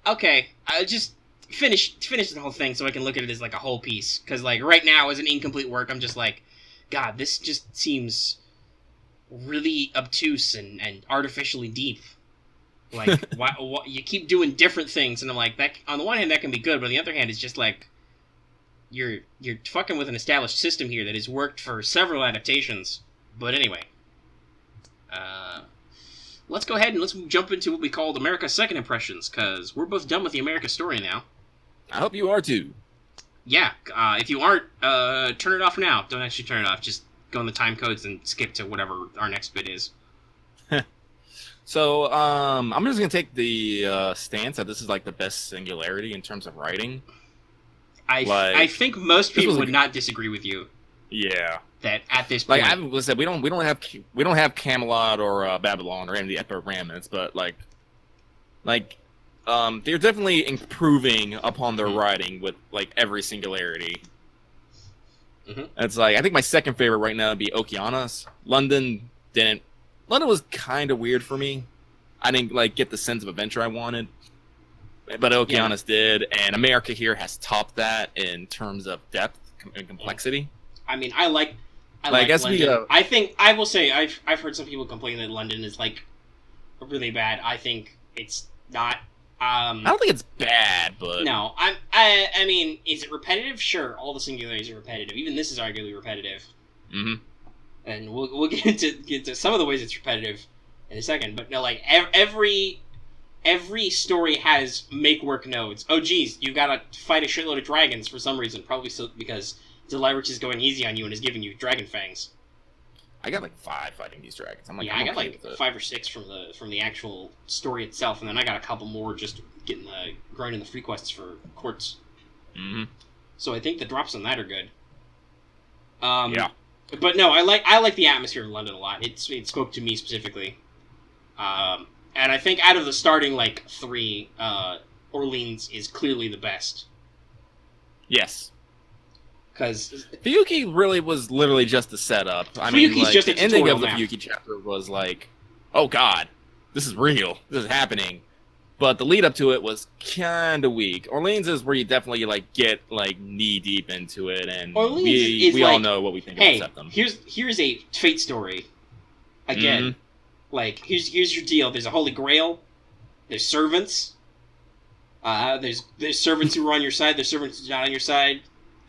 Speaker 1: okay, I just finish the whole thing so I can look at it as like a whole piece. Because like right now, as an incomplete work, I'm just like, God, this just seems really obtuse and artificially deep. Like, why you keep doing different things, and I'm like, that. On the one hand, that can be good, but on the other hand, it's just like you're fucking with an established system here that has worked for several adaptations. But anyway, let's go ahead and let's jump into what we called America's Second Impressions, because we're both done with the America story now.
Speaker 2: I hope you are too. Yeah.
Speaker 1: If you aren't, turn it off now. Don't actually turn it off. Just go in the time codes and skip to whatever our next bit is.
Speaker 2: So, I'm just going to take the stance that this is, like, the best singularity in terms of writing.
Speaker 1: I think most people would not disagree with you.
Speaker 2: Yeah.
Speaker 1: That at this point...
Speaker 2: Like, I said, we don't have Camelot or Babylon or any of the epic but, they're definitely improving upon their writing with, like, every singularity. Mm-hmm. It's like, I think my second favorite right now would be Okeanos. London was kind of weird for me. I didn't get the sense of adventure I wanted, but Okeanos did, and America here has topped that in terms of depth and complexity.
Speaker 1: I mean, I like London. I think I will say I've heard some people complain that London is like really bad. I think it's not.
Speaker 2: I don't think it's bad, but
Speaker 1: no. I mean, is it repetitive? Sure, all the singularities are repetitive. Even this is arguably repetitive. Mm-hmm. And we'll get into some of the ways it's repetitive in a second. But no, like every story has make work nodes. Oh geez, you gotta fight a shitload of dragons for some reason. Probably so because Delirich is going easy on you and is giving you dragon fangs.
Speaker 2: I got 5 fighting these dragons. I'm
Speaker 1: I got 5 or 6 from the actual story itself, and then I got a couple more just getting grinding the free quests for Quartz. Mm-hmm. So I think the drops on that are good. Yeah. But no, I like the atmosphere in London a lot. It spoke to me specifically. And I think out of the starting, like, 3, Orleans is clearly the best.
Speaker 2: Yes.
Speaker 1: Because
Speaker 2: Fuyuki really was literally just a setup. I mean, like,
Speaker 1: just
Speaker 2: the
Speaker 1: a
Speaker 2: ending of
Speaker 1: tutorial
Speaker 2: the
Speaker 1: map.
Speaker 2: Fuyuki chapter was like, oh god, this is real. This is happening. But the lead up to it was kind of weak. Orleans is where you definitely, like, get, like, knee deep into it, and we all know what we think
Speaker 1: hey,
Speaker 2: about Septum.
Speaker 1: Here's a fate story. Again, like, here's your deal. There's a Holy Grail. There's servants. There's servants who are on your side. There's servants who are not on your side.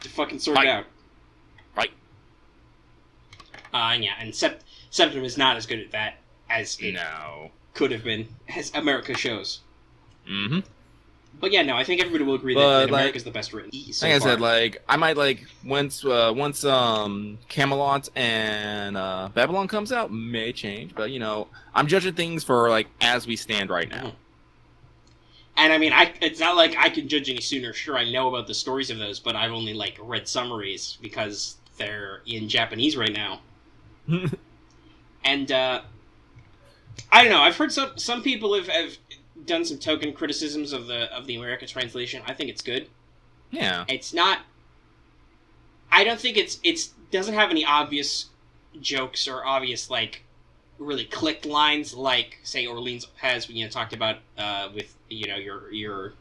Speaker 1: To fucking sort it out.
Speaker 2: Right.
Speaker 1: Yeah, and Septum is not as good at that as it could have been, as America shows.
Speaker 2: Mm-hmm.
Speaker 1: But yeah, no, I think everybody will agree that America's the best written. So
Speaker 2: like I said, like, I might, like, once Camelot and Babylon comes out, may change. But, you know, I'm judging things for, like, as we stand right now.
Speaker 1: And I mean, it's not like I can judge any sooner. Sure, I know about the stories of those, but I've only, like, read summaries because they're in Japanese right now. And, I don't know, I've heard some people have done some token criticisms of the America translation. I think it's good.
Speaker 2: Yeah.
Speaker 1: It's not... I don't think it's doesn't have any obvious jokes or obvious, like, really clicked lines like, say, Orleans has, you know, talked about with, you know, your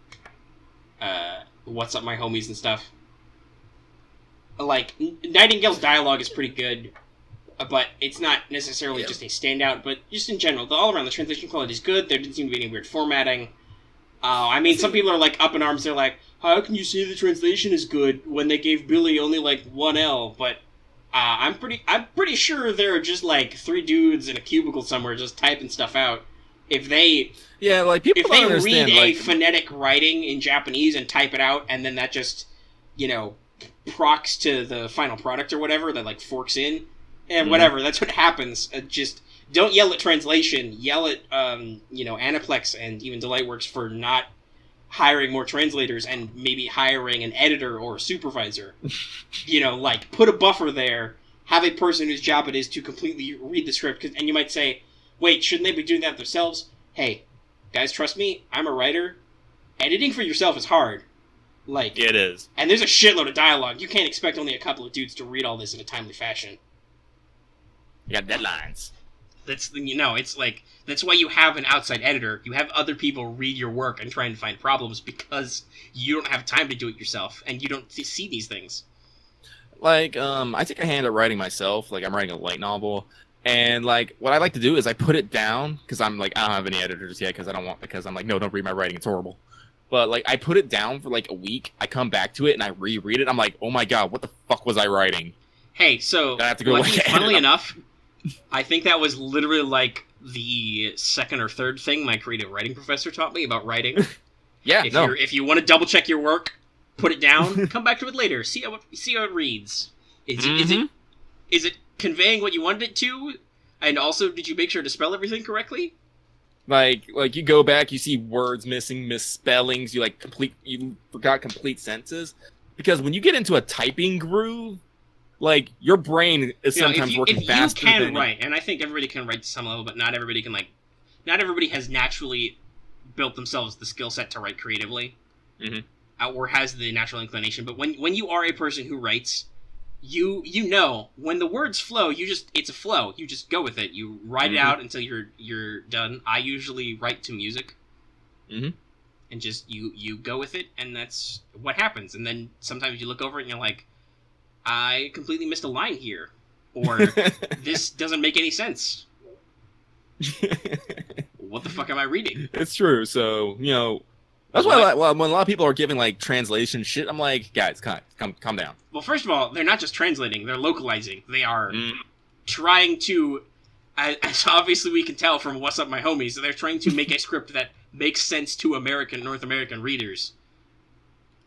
Speaker 1: what's up my homies and stuff. Like, Nightingale's dialogue is pretty good, but it's not necessarily just a standout, but just in general, all around, the translation quality is good. There didn't seem to be any weird formatting. I mean, some people are, like, up in arms. They're like, how can you say the translation is good when they gave Billy only, like, 1 L? But I'm pretty sure there are just, like, 3 dudes in a cubicle somewhere just typing stuff out. If they read a phonetic writing in Japanese and type it out, and then that just, you know, procs to the final product or whatever, that, like, forks in, and whatever, that's what happens. Just don't yell at translation. Yell at, you know, Aniplex and even Delightworks for not hiring more translators and maybe hiring an editor or a supervisor. You know, like, put a buffer there. Have a person whose job it is to completely read the script. And you might say, wait, shouldn't they be doing that themselves? Hey, guys, trust me, I'm a writer. Editing for yourself is hard. Like,
Speaker 2: it is.
Speaker 1: And there's a shitload of dialogue. You can't expect only a couple of dudes to read all this in a timely fashion.
Speaker 2: You got deadlines.
Speaker 1: That's, you know, it's like, that's why you have an outside editor. You have other people read your work and try and find problems because you don't have time to do it yourself and you don't see these things.
Speaker 2: Like, I take a hand at writing myself. Like, I'm writing a light novel. And, like, what I like to do is I put it down because I'm like, I don't have any editors yet because I'm like, no, don't read my writing. It's horrible. But, like, I put it down for, like, a week. I come back to it and I reread it. I'm like, oh my god, what the fuck was I writing?
Speaker 1: Hey, so,
Speaker 2: I have to go
Speaker 1: funnily enough, I think that was literally, like, the second or third thing my creative writing professor taught me about writing.
Speaker 2: Yeah,
Speaker 1: if you want to double check your work, put it down, come back to it later, see how it reads. Is it conveying what you wanted it to? And also, did you make sure to spell everything correctly?
Speaker 2: Like you go back, you see words missing, misspellings, you forgot complete sentences. Because when you get into a typing groove, like, your brain is sometimes working faster than... If you can
Speaker 1: write, and I think everybody can write to some level, but not everybody can, like... Not everybody has naturally built themselves the skill set to write creatively. Or has the natural inclination. But when you are a person who writes, you know, when the words flow, it's a flow. You just go with it. You write it out until you're done. I usually write to music. And just, you go with it, and that's what happens. And then sometimes you look over it and you're like, I completely missed a line here. Or, this doesn't make any sense. What the fuck am I reading?
Speaker 2: It's true. So, you know, that's why when a lot of people are giving, like, translation shit, I'm like, guys, calm down.
Speaker 1: Well, first of all, they're not just translating, they're localizing. They are trying to, as obviously we can tell from What's Up My Homies, they're trying to make a script that makes sense to North American readers.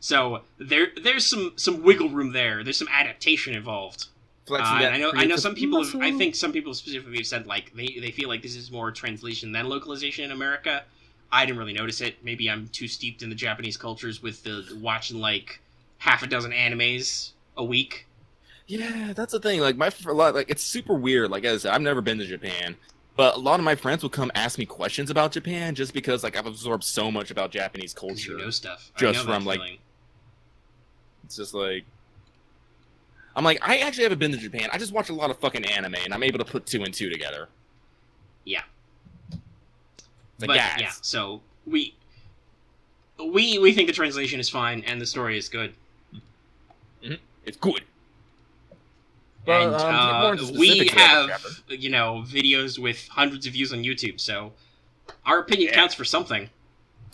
Speaker 1: So there's some wiggle room there. There's some adaptation involved. I know some people have, I think some people specifically have said, like, they feel like this is more translation than localization in America. I didn't really notice it. Maybe I'm too steeped in the Japanese cultures with the watching, like, half a dozen animes a week.
Speaker 2: Yeah, that's the thing. Like, it's super weird. Like, as I said, I've never been to Japan, But a lot of my friends will come ask me questions about Japan just because like I've absorbed so much about Japanese
Speaker 1: 'Cause
Speaker 2: culture.
Speaker 1: you know stuff.
Speaker 2: Just
Speaker 1: I know
Speaker 2: from
Speaker 1: that
Speaker 2: like,
Speaker 1: feeling.
Speaker 2: it's just like, I'm like, I actually haven't been to Japan. I just watch a lot of fucking anime, and I'm able to put 2 and 2 together.
Speaker 1: Yeah.
Speaker 2: Like,
Speaker 1: But
Speaker 2: guys,
Speaker 1: yeah, so we think the translation is fine and the story is good.
Speaker 2: it's good. But,
Speaker 1: And
Speaker 2: to get more into
Speaker 1: we
Speaker 2: specifics about the
Speaker 1: have,
Speaker 2: chapter.
Speaker 1: videos with hundreds of views on YouTube, so our opinion counts for something.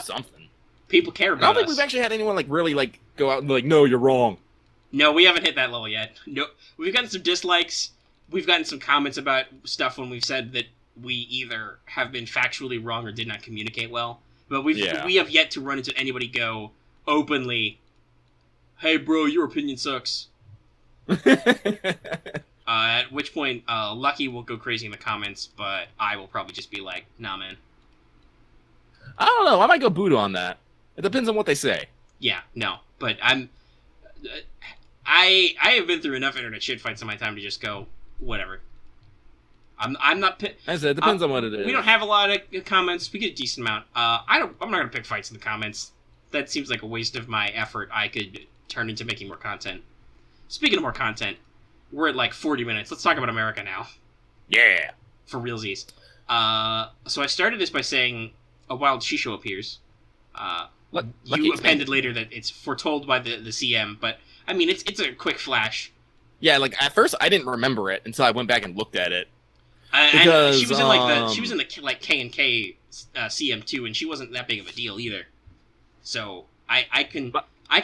Speaker 2: Something.
Speaker 1: People care
Speaker 2: I don't
Speaker 1: about
Speaker 2: think
Speaker 1: us.
Speaker 2: we've actually had anyone like really like go out and be like, no, you're wrong.
Speaker 1: No, we haven't hit that level yet. No, we've gotten some dislikes. We've gotten some comments about stuff when we've said that we either have been factually wrong or did not communicate well. But we have yet to run into anybody go openly, "Hey, bro, your opinion sucks." At which point, Lucky will go crazy in the comments, but I will probably just be like, "Nah, man."
Speaker 2: I don't know. I might go Buddha on that. It depends on what they say.
Speaker 1: Yeah, no, but I have been through enough internet shit fights in my time to just go, whatever. I'm not.
Speaker 2: As I said, it depends on what it is.
Speaker 1: We don't have a lot of comments. We get a decent amount. I'm not gonna pick fights in the comments. That seems like a waste of my effort. I could turn into making more content. Speaking of more content, we're at like 40 minutes. Let's talk about America now.
Speaker 2: Yeah.
Speaker 1: For realsies. So I started this by saying a wild shisho appears. You appended later that it's foretold by the CM, but I mean it's a quick flash.
Speaker 2: Yeah, like at first I didn't remember it until I went back and looked at it.
Speaker 1: And she was in the K&K CM2, and she wasn't that big of a deal either. So I can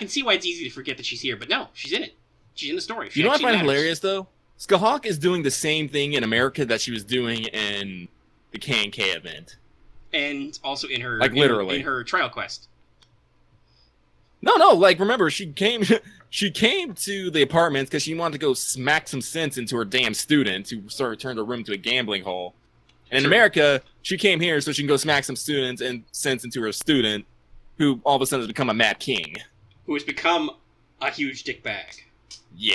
Speaker 1: see why it's easy to forget that she's here, but no, she's in it. She's in the story.
Speaker 2: You know what I find hilarious though? Skahawk is doing the same thing in America that she was doing in the K&K event,
Speaker 1: and also in her
Speaker 2: literally
Speaker 1: in her trial quest.
Speaker 2: No, like remember she came to the apartments because she wanted to go smack some sense into her damn student who sort of turned her room to a gambling hall. And in America, she came here so she can go smack some students and sense into her student, who all of a sudden has become a mad king.
Speaker 1: Who has become a huge dickbag.
Speaker 2: Yeah.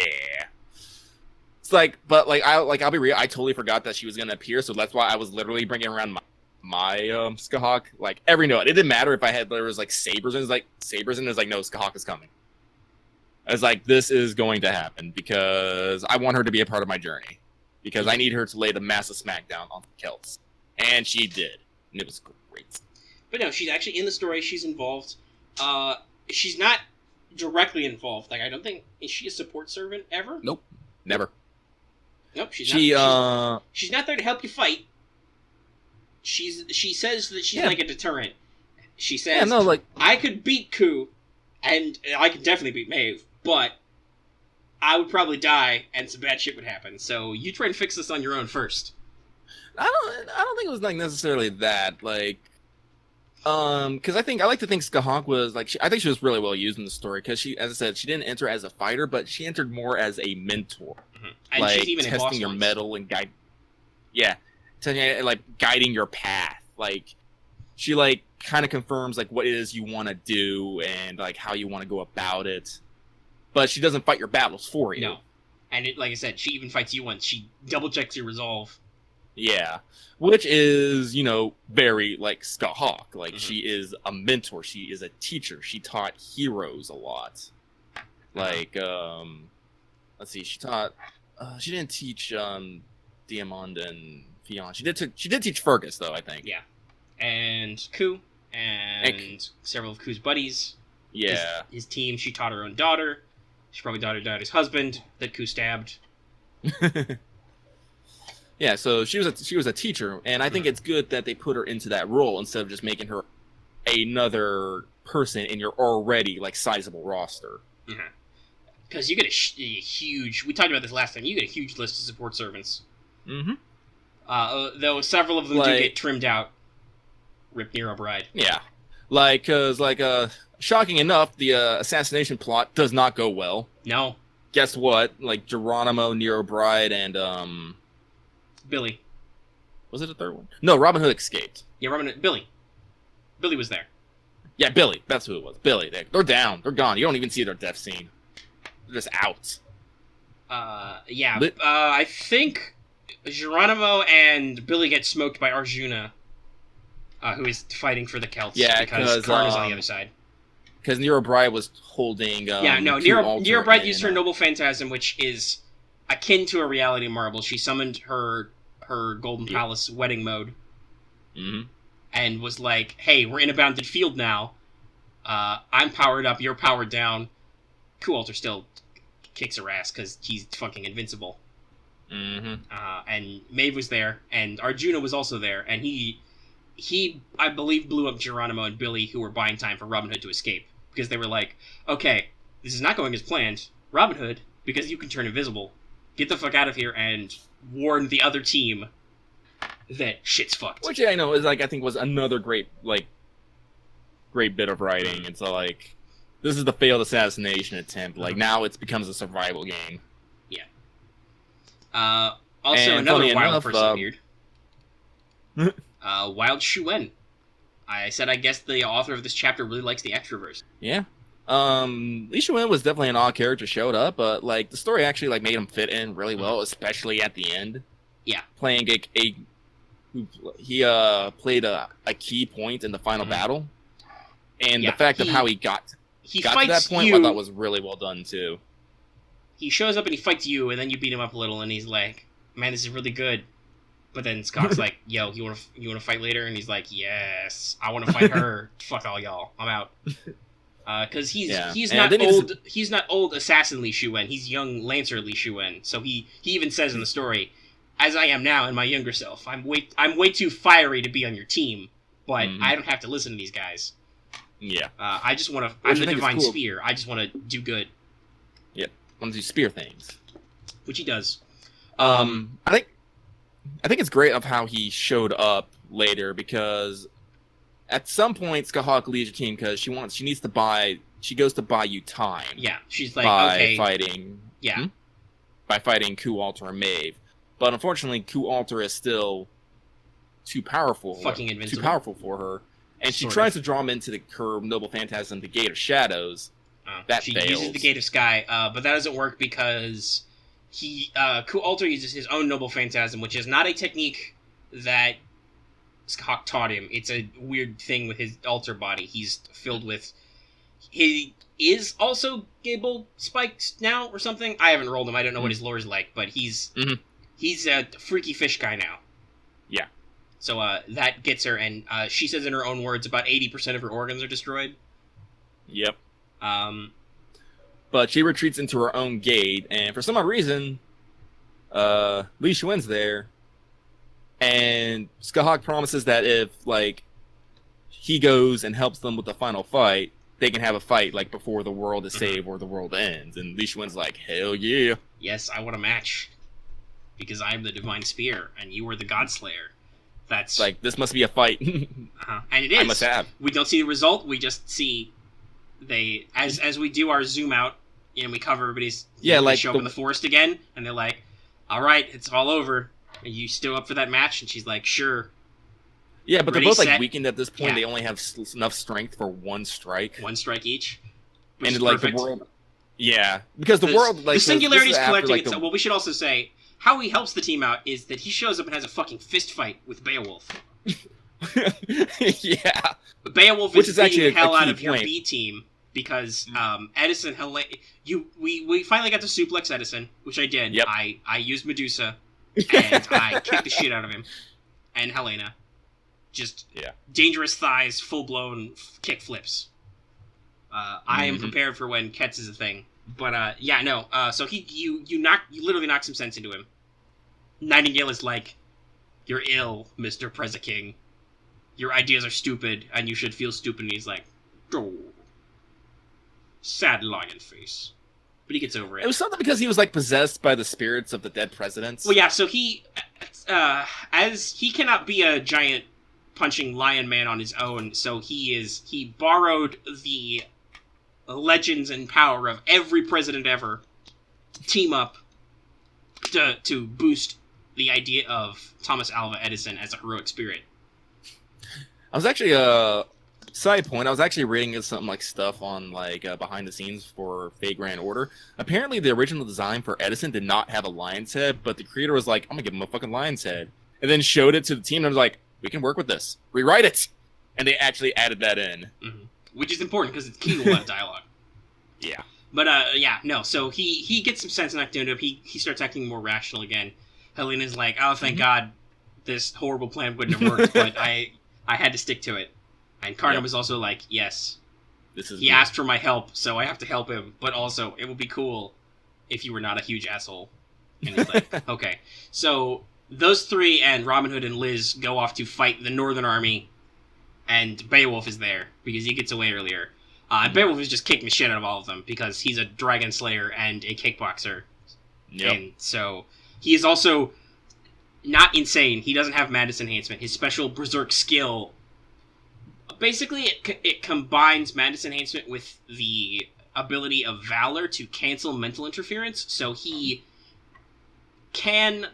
Speaker 2: It's like, but like I'll be real, I totally forgot that she was gonna appear, so that's why I was literally bringing around my Skahawk like every note. It didn't matter if there was like sabers and it's like no, Skahawk is coming. I was like, this is going to happen because I want her to be a part of my journey. Because I need her to lay the massive smackdown on the Celts. And she did. And it was great.
Speaker 1: But no, she's actually in the story, she's involved. She's not directly involved. Like, I don't think... Is she a support servant ever?
Speaker 2: Nope. Never.
Speaker 1: Nope, she's not there to help you fight. She says that she's like a deterrent. She says, I could beat Ku, and I could definitely beat Maeve, but I would probably die, and some bad shit would happen. So you try and fix this on your own first.
Speaker 2: I don't think it was like necessarily that. Like, because I like to think Skahawk was like I think she was really well used in the story because she, as I said, she didn't enter as a fighter, but she entered more as a mentor,
Speaker 1: and
Speaker 2: like
Speaker 1: she's even
Speaker 2: testing your mettle and guide. Yeah, like guiding your path. Like she like kind of confirms like what it is you want to do and like how you want to go about it. But she doesn't fight your battles for you.
Speaker 1: No. And like I said, she even fights you once. She double checks your resolve.
Speaker 2: Yeah. Which is, very like Skahawk. Like she is a mentor. She is a teacher. She taught heroes a lot. Like, let's see, she taught she didn't teach Diamond and Fion. She did teach Fergus though, I think.
Speaker 1: Yeah. And Ku and several of Ku's buddies.
Speaker 2: Yeah.
Speaker 1: His team, she taught her own daughter. She probably taught her daughter's husband that Ku stabbed.
Speaker 2: Yeah, so she was a teacher, and I think it's good that they put her into that role instead of just making her another person in your already like sizable roster.
Speaker 1: Because you get a huge. We talked about this last time. You get a huge list of support servants. Though several of them do get trimmed out. Rip Nero Bride.
Speaker 2: Yeah, because shocking enough, the assassination plot does not go well.
Speaker 1: No.
Speaker 2: Guess what? Like Geronimo, Nero Bride, and
Speaker 1: Billy.
Speaker 2: Was it a third one? No, Robin Hood escaped.
Speaker 1: Yeah, Billy. Billy was there.
Speaker 2: Yeah, Billy. That's who it was. Billy. They're down. They're gone. You don't even see their death scene. They're just out.
Speaker 1: I think Geronimo and Billy get smoked by Arjuna, who is fighting for the Celts.
Speaker 2: Yeah,
Speaker 1: because Karn is on the other side.
Speaker 2: Because Nero Bride was holding.
Speaker 1: Nero Bride used her Noble Phantasm, which is akin to a reality marble. She summoned her Golden Palace wedding mode.
Speaker 2: Mm-hmm.
Speaker 1: And was like, hey, we're in a bounded field now. I'm powered up, you're powered down. Alter still kicks her ass because he's fucking invincible.
Speaker 2: Mm-hmm.
Speaker 1: And Maeve was there, and Arjuna was also there, and he, I believe, blew up Geronimo and Billy, who were buying time for Robin Hood to escape. Because they were like, okay, this is not going as planned. Robin Hood, because you can turn invisible, get the fuck out of here and warn the other team that shit's fucked.
Speaker 2: Which I know is I think was another great bit of writing. It's like, this is the failed assassination attempt. Like, now it becomes a survival game.
Speaker 1: Yeah. Also,
Speaker 2: and
Speaker 1: another wild
Speaker 2: enough,
Speaker 1: person appeared. Wild Shuen. I said I guess the author of this chapter really likes the extroverts.
Speaker 2: Yeah. Li Shuen was definitely an odd character, showed up, but like the story actually like made him fit in really well, especially at the end.
Speaker 1: Yeah.
Speaker 2: Playing he played a key point in the final battle. And the fact of how he got to that point, I thought was really well done too.
Speaker 1: He shows up and he fights you, and then you beat him up a little, and he's like, "Man, this is really good." But then Scott's like, "Yo, you wanna fight later?" And he's like, "Yes, I want to fight her. Fuck all y'all, I'm out." Because he's not old assassin Li Shuen. He's young Lancer Li Shuen. So he even says in the story, "As I am now in my younger self, I'm way too fiery to be on your team, but I don't have to listen to these guys."
Speaker 2: Yeah.
Speaker 1: I just want to. I'm the divine spear. I just want to do good.
Speaker 2: Yeah. Want to do spear things,
Speaker 1: which he does.
Speaker 2: I think it's great of how he showed up later, because at some point Skahawk leaves your team because she goes to buy you time.
Speaker 1: Yeah, she's like,
Speaker 2: by fighting.
Speaker 1: Yeah.
Speaker 2: By fighting Alter and Maeve, but unfortunately Alter is still too powerful.
Speaker 1: Fucking invincible.
Speaker 2: Too powerful for her. And she tries to draw him into her Noble Phantasm, the Gate of Shadows. She uses the Gate of Sky,
Speaker 1: but that doesn't work because Alter uses his own Noble Phantasm, which is not a technique that Hawk taught him. It's a weird thing with his Alter body. He's filled with... He is also Gable Spikes now, or something. I haven't rolled him. I don't know what his lore is like, but he's a freaky fish guy now.
Speaker 2: Yeah.
Speaker 1: So that gets her, and she says in her own words, about 80% of her organs are destroyed.
Speaker 2: Yep. But she retreats into her own gate, and for some odd reason, Li Shuen's there, and Skahawk promises that if, like, he goes and helps them with the final fight, they can have a fight, like, before the world is saved or the world ends. And Li Shuen's like, hell yeah.
Speaker 1: Yes, I want a match. Because I am the Divine Spear, and you are the Godslayer. That's...
Speaker 2: like, this must be a fight.
Speaker 1: And it is.
Speaker 2: I must have.
Speaker 1: We don't see the result, we just see... As we do our zoom out, and we cover everybody's...
Speaker 2: Yeah, like...
Speaker 1: show up in the forest again, and they're like, alright, it's all over. Are you still up for that match? And she's like, sure.
Speaker 2: Yeah, but
Speaker 1: Ready,
Speaker 2: they're both,
Speaker 1: set.
Speaker 2: like, weakened at this point.
Speaker 1: Yeah.
Speaker 2: They only have enough strength for one strike.
Speaker 1: One strike each. Which
Speaker 2: and,
Speaker 1: is
Speaker 2: like,
Speaker 1: perfect.
Speaker 2: the world... Yeah. Because the world, like...
Speaker 1: The singularity is collecting
Speaker 2: like,
Speaker 1: itself. Well, we should also say, how he helps the team out is that he shows up and has a fucking fist fight with Beowulf.
Speaker 2: Yeah.
Speaker 1: Beowulf
Speaker 2: Which
Speaker 1: is
Speaker 2: is actually
Speaker 1: beating the hell out of
Speaker 2: point.
Speaker 1: your B team because Edison, we finally got to suplex Edison, which I did.
Speaker 2: Yep.
Speaker 1: I used Medusa, and I kicked the shit out of him. And Helena. Just dangerous thighs, full-blown kick flips. I am prepared for when Ketz is a thing. But, so you literally knock some sense into him. Nightingale is like, you're ill, Mr. Preza-King. Your ideas are stupid, and you should feel stupid. And he's like, oh, sad lion face. But he gets over it.
Speaker 2: It was something because he was, like, possessed by the spirits of the dead presidents.
Speaker 1: Well, yeah, so he, as he cannot be a giant punching lion man on his own, so he borrowed the legends and power of every president ever to team up to boost the idea of Thomas Alva Edison as a heroic spirit.
Speaker 2: I was actually Side point, I was actually reading some like stuff on like behind the scenes for Fate Grand Order. Apparently, the original design for Edison did not have a lion's head, but the creator was like, "I'm gonna give him a fucking lion's head," and then showed it to the team and was like, "We can work with this. Rewrite it," and they actually added that in,
Speaker 1: which is important because it's key to a lot of dialogue.
Speaker 2: Yeah,
Speaker 1: but no. So he gets some sense knocked into him. He starts acting more rational again. Helena's like, "Oh, thank God, this horrible plan wouldn't have worked, but I had to stick to it." And Karna was also like, yes, he asked for my help, so I have to help him, but also, it would be cool if you were not a huge asshole. And he's like, okay. So, those three and Robin Hood and Liz go off to fight the Northern Army, and Beowulf is there, because he gets away earlier. And Beowulf is just kicking the shit out of all of them, because he's a dragon slayer and a kickboxer.
Speaker 2: Yep.
Speaker 1: And so, he is also not insane. He doesn't have Madness Enhancement. His special Berserk skill... Basically, it combines Madness Enhancement with the ability of Valor to cancel mental interference, so he can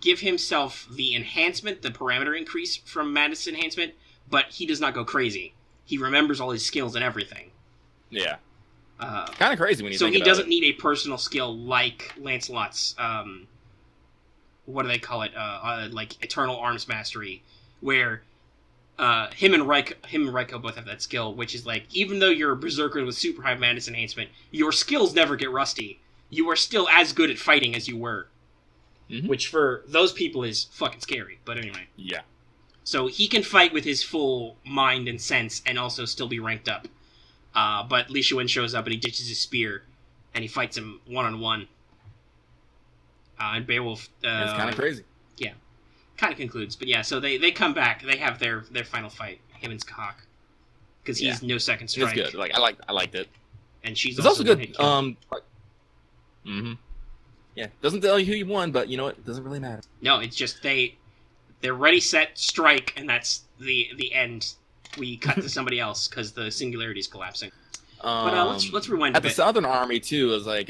Speaker 1: give himself the enhancement, the parameter increase from Madness Enhancement, but he does not go crazy. He remembers all his skills and everything.
Speaker 2: Yeah. Kind of crazy when you think about it. So
Speaker 1: he doesn't need a personal skill like Lancelot's, what do they call it, like Eternal Arms Mastery, where... him and Raiko both have that skill, which is like, even though you're a berserker with super high Madness Enhancement, your skills never get rusty. You are still as good at fighting as you were. Which for those people is fucking scary, but anyway.
Speaker 2: Yeah.
Speaker 1: So he can fight with his full mind and sense and also still be ranked up. But Li Shuwen shows up and he ditches his spear and he fights him one-on-one. And Beowulf...
Speaker 2: it's kind of crazy.
Speaker 1: Yeah. Kind of concludes, but yeah, so they come back. They have their final fight, him and Skahak, because he's no second strike.
Speaker 2: It's good. Like I liked it,
Speaker 1: and she's
Speaker 2: also good. Yeah, doesn't tell you who you won, but you know what? It doesn't really matter.
Speaker 1: No, it's just they're ready, set, strike, and that's the end. We cut to somebody else because the singularity is collapsing. But let's rewind a bit.
Speaker 2: At the Southern Army too, is like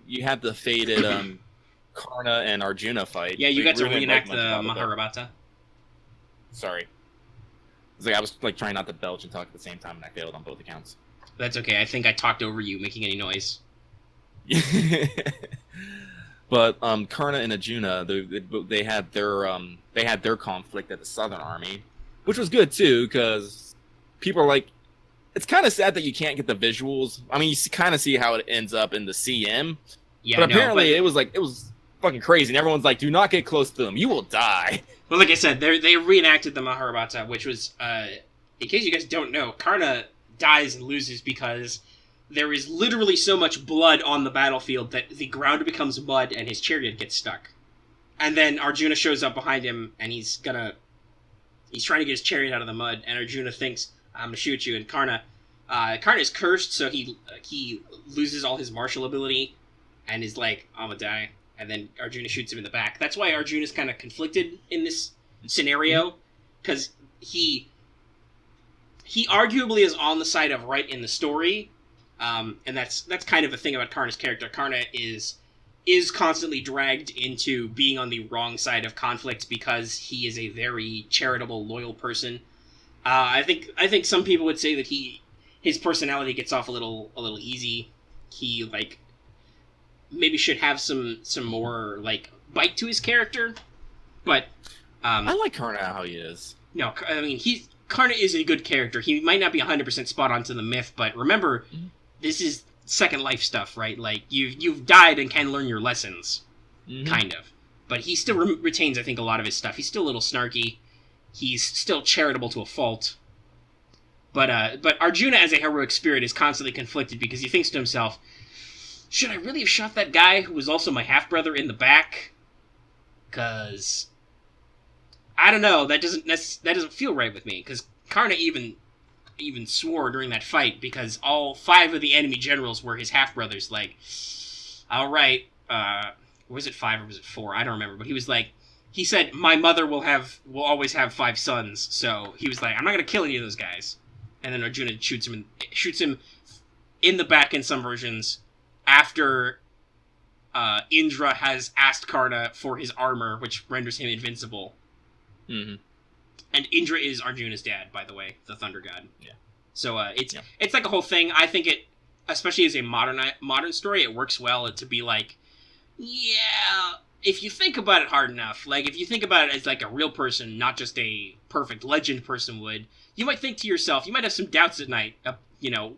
Speaker 2: you have the fated Karna and Arjuna fight.
Speaker 1: Yeah, you got to reenact the Mahabharata.
Speaker 2: Sorry. I was like trying not to belch and talk at the same time, and I failed on both accounts.
Speaker 1: That's okay. I think I talked over you, making any noise.
Speaker 2: But Karna and Arjuna, they had their conflict at the Southern Army, which was good too, because people are like, it's kind of sad that you can't get the visuals. I mean, you kind of see how it ends up in the CM. Yeah, but apparently it was fucking crazy, and everyone's like, do not get close to them, you will die.
Speaker 1: Well, like I said, they reenacted the Mahabharata, which was, in case you guys don't know, Karna dies and loses because there is literally so much blood on the battlefield that the ground becomes mud and his chariot gets stuck. And then Arjuna shows up behind him, and he's trying to get his chariot out of the mud, and Arjuna thinks, I'm gonna shoot you, and Karna is cursed, so he loses all his martial ability, and is like, I'm gonna die. And then Arjuna shoots him in the back. That's why Arjuna's kind of conflicted in this scenario, because he arguably is on the side of right in the story, and that's kind of the thing about Karna's character. Karna is constantly dragged into being on the wrong side of conflict because he is a very charitable, loyal person. I think some people would say that his personality gets off a little easy. He maybe should have some more bite to his character, but
Speaker 2: I like Karna how he is.
Speaker 1: No, I mean Karna is a good character. He might not be 100% spot on to the myth, but remember, this is Second Life stuff, right? Like you've died and can learn your lessons, kind of. But he still retains, I think, a lot of his stuff. He's still a little snarky. He's still charitable to a fault. But Arjuna, as a heroic spirit, is constantly conflicted because he thinks to himself, should I really have shot that guy who was also my half-brother in the back? Because I don't know, that doesn't feel right with me. Because Karna even swore during that fight because all 5 of the enemy generals were his half-brothers. Like, all right, was it 5 or was it 4? I don't remember. But he was like, he said, my mother will always have 5 sons. So he was like, I'm not gonna kill any of those guys. And then Arjuna shoots him in the back in some versions. After Indra has asked Karna for his armor, which renders him invincible. And Indra is Arjuna's dad, by the way, the thunder god.
Speaker 2: Yeah.
Speaker 1: So it's like a whole thing. I think it, especially as a modern story, it works well to be like, yeah, if you think about it hard enough, like if you think about it as like a real person, not just a perfect legend person would, you might think to yourself, you might have some doubts at night,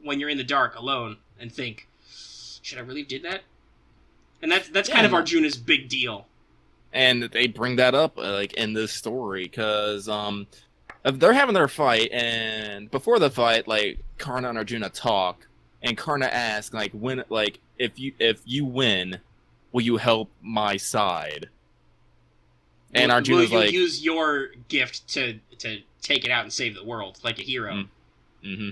Speaker 1: when you're in the dark alone, and think, should I really have did that? And that's kind of Arjuna's big deal.
Speaker 2: And they bring that up like in this story because they're having their fight, and before the fight, like Karna and Arjuna talk, and Karna asks like, when, like if you win, will you help my side? And Arjuna's
Speaker 1: will you
Speaker 2: like,
Speaker 1: use your gift to take it out and save the world like a hero.
Speaker 2: Mm-hmm.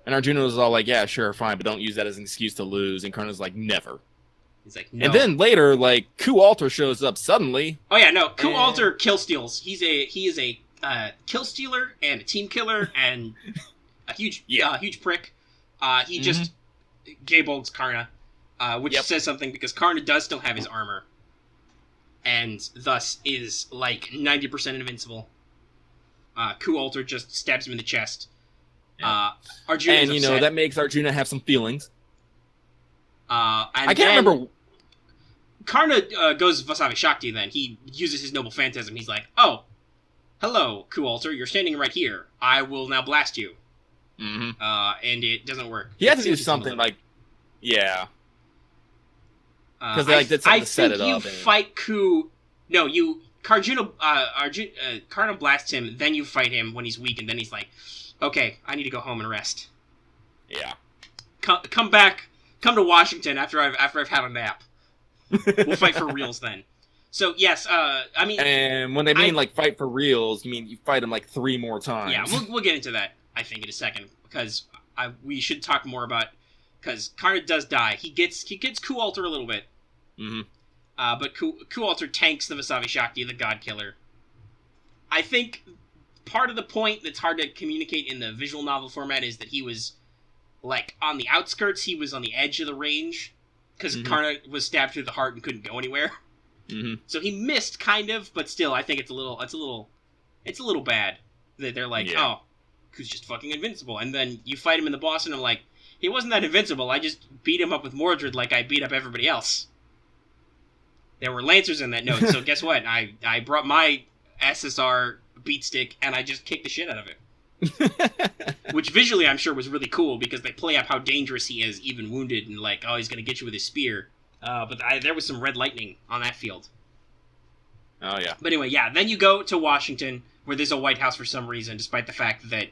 Speaker 2: And Arjuna was all like, yeah, sure, fine, but don't use that as an excuse to lose. And Karna's like, never.
Speaker 1: He's like, no.
Speaker 2: And then later, like, Ku Alter shows up suddenly.
Speaker 1: Oh yeah, no, Ku Alter kill steals. He is a kill stealer and a team killer and a huge prick. He just gay-bolds Karna, which says something because Karna does still have his armor, and thus is like 90% invincible. Ku Alter just stabs him in the chest. Arjuna,
Speaker 2: and that makes Arjuna have some feelings.
Speaker 1: And
Speaker 2: I can't remember.
Speaker 1: Karna goes Vasavi Shakti then. He uses his noble phantasm. He's like, oh, hello, Ku Alter, you're standing right here. I will now blast you. Mm-hmm. And it doesn't work.
Speaker 2: He has to do something like, yeah. Because they did something to set it up.
Speaker 1: I think you fight Ku... No, Karna blasts him, then you fight him when he's weak, and then he's like, okay, I need to go home and rest.
Speaker 2: Yeah.
Speaker 1: Come back. Come to Washington after I've had a nap. We'll fight for reals then. So yes, I mean. And
Speaker 2: when they mean like fight for reals, you mean you fight him like 3 more times.
Speaker 1: Yeah, we'll get into that I think in a second because we should talk more about because Karna does die. He gets Ku Alter a little bit. Mm-hmm. But Ku Alter tanks the Vasavi Shakti, the God Killer. I think part of the point that's hard to communicate in the visual novel format is that he was. Like, on the outskirts, he was on the edge of the range, because Karna was stabbed through the heart and couldn't go anywhere. Mm-hmm. So he missed, kind of, but still, I think it's a little bad. That they're like, oh, Ku's just fucking invincible. And then you fight him in the boss, and I'm like, he wasn't that invincible, I just beat him up with Mordred like I beat up everybody else. There were Lancers in that note, so guess what? I brought my SSR beatstick, and I just kicked the shit out of it. Which visually I'm sure was really cool because they play up how dangerous he is even wounded and like, oh, he's gonna get you with his spear. But there was some red lightning on that field.
Speaker 2: Oh yeah.
Speaker 1: But anyway, yeah, then you go to Washington where there's a White House for some reason, despite the fact that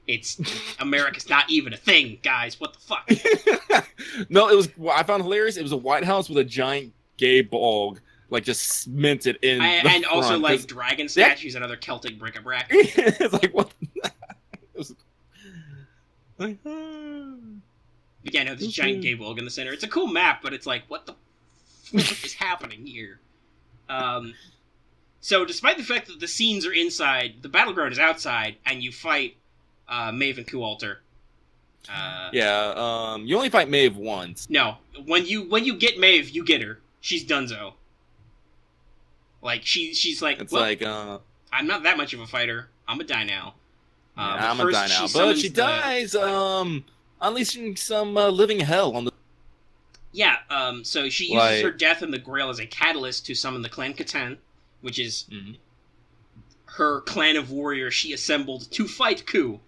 Speaker 1: it's America's not even a thing, guys. What the fuck?
Speaker 2: No, it was I found hilarious. It was a White House with a giant gay bog. Like, just cemented in
Speaker 1: and also, like, dragon statues and other Celtic bric-a-brac.
Speaker 2: It's like, what? It was like,
Speaker 1: But yeah, no, this giant gay bulg in the center. It's a cool map, but it's like, what the fuck is happening here? So, despite the fact that the scenes are inside, the battleground is outside, and you fight Maeve and Ku Alter.
Speaker 2: You only fight Maeve once.
Speaker 1: No, when you get Maeve, you get her. She's donezo. Like, she's like,
Speaker 2: it's
Speaker 1: well,
Speaker 2: like,
Speaker 1: I'm not that much of a fighter. I'm a die now.
Speaker 2: I'm a die now. But she dies, unleashing some living hell on the...
Speaker 1: Yeah, so she uses her death in the Grail as a catalyst to summon the Clan Catan, which is her clan of warriors she assembled to fight Ku.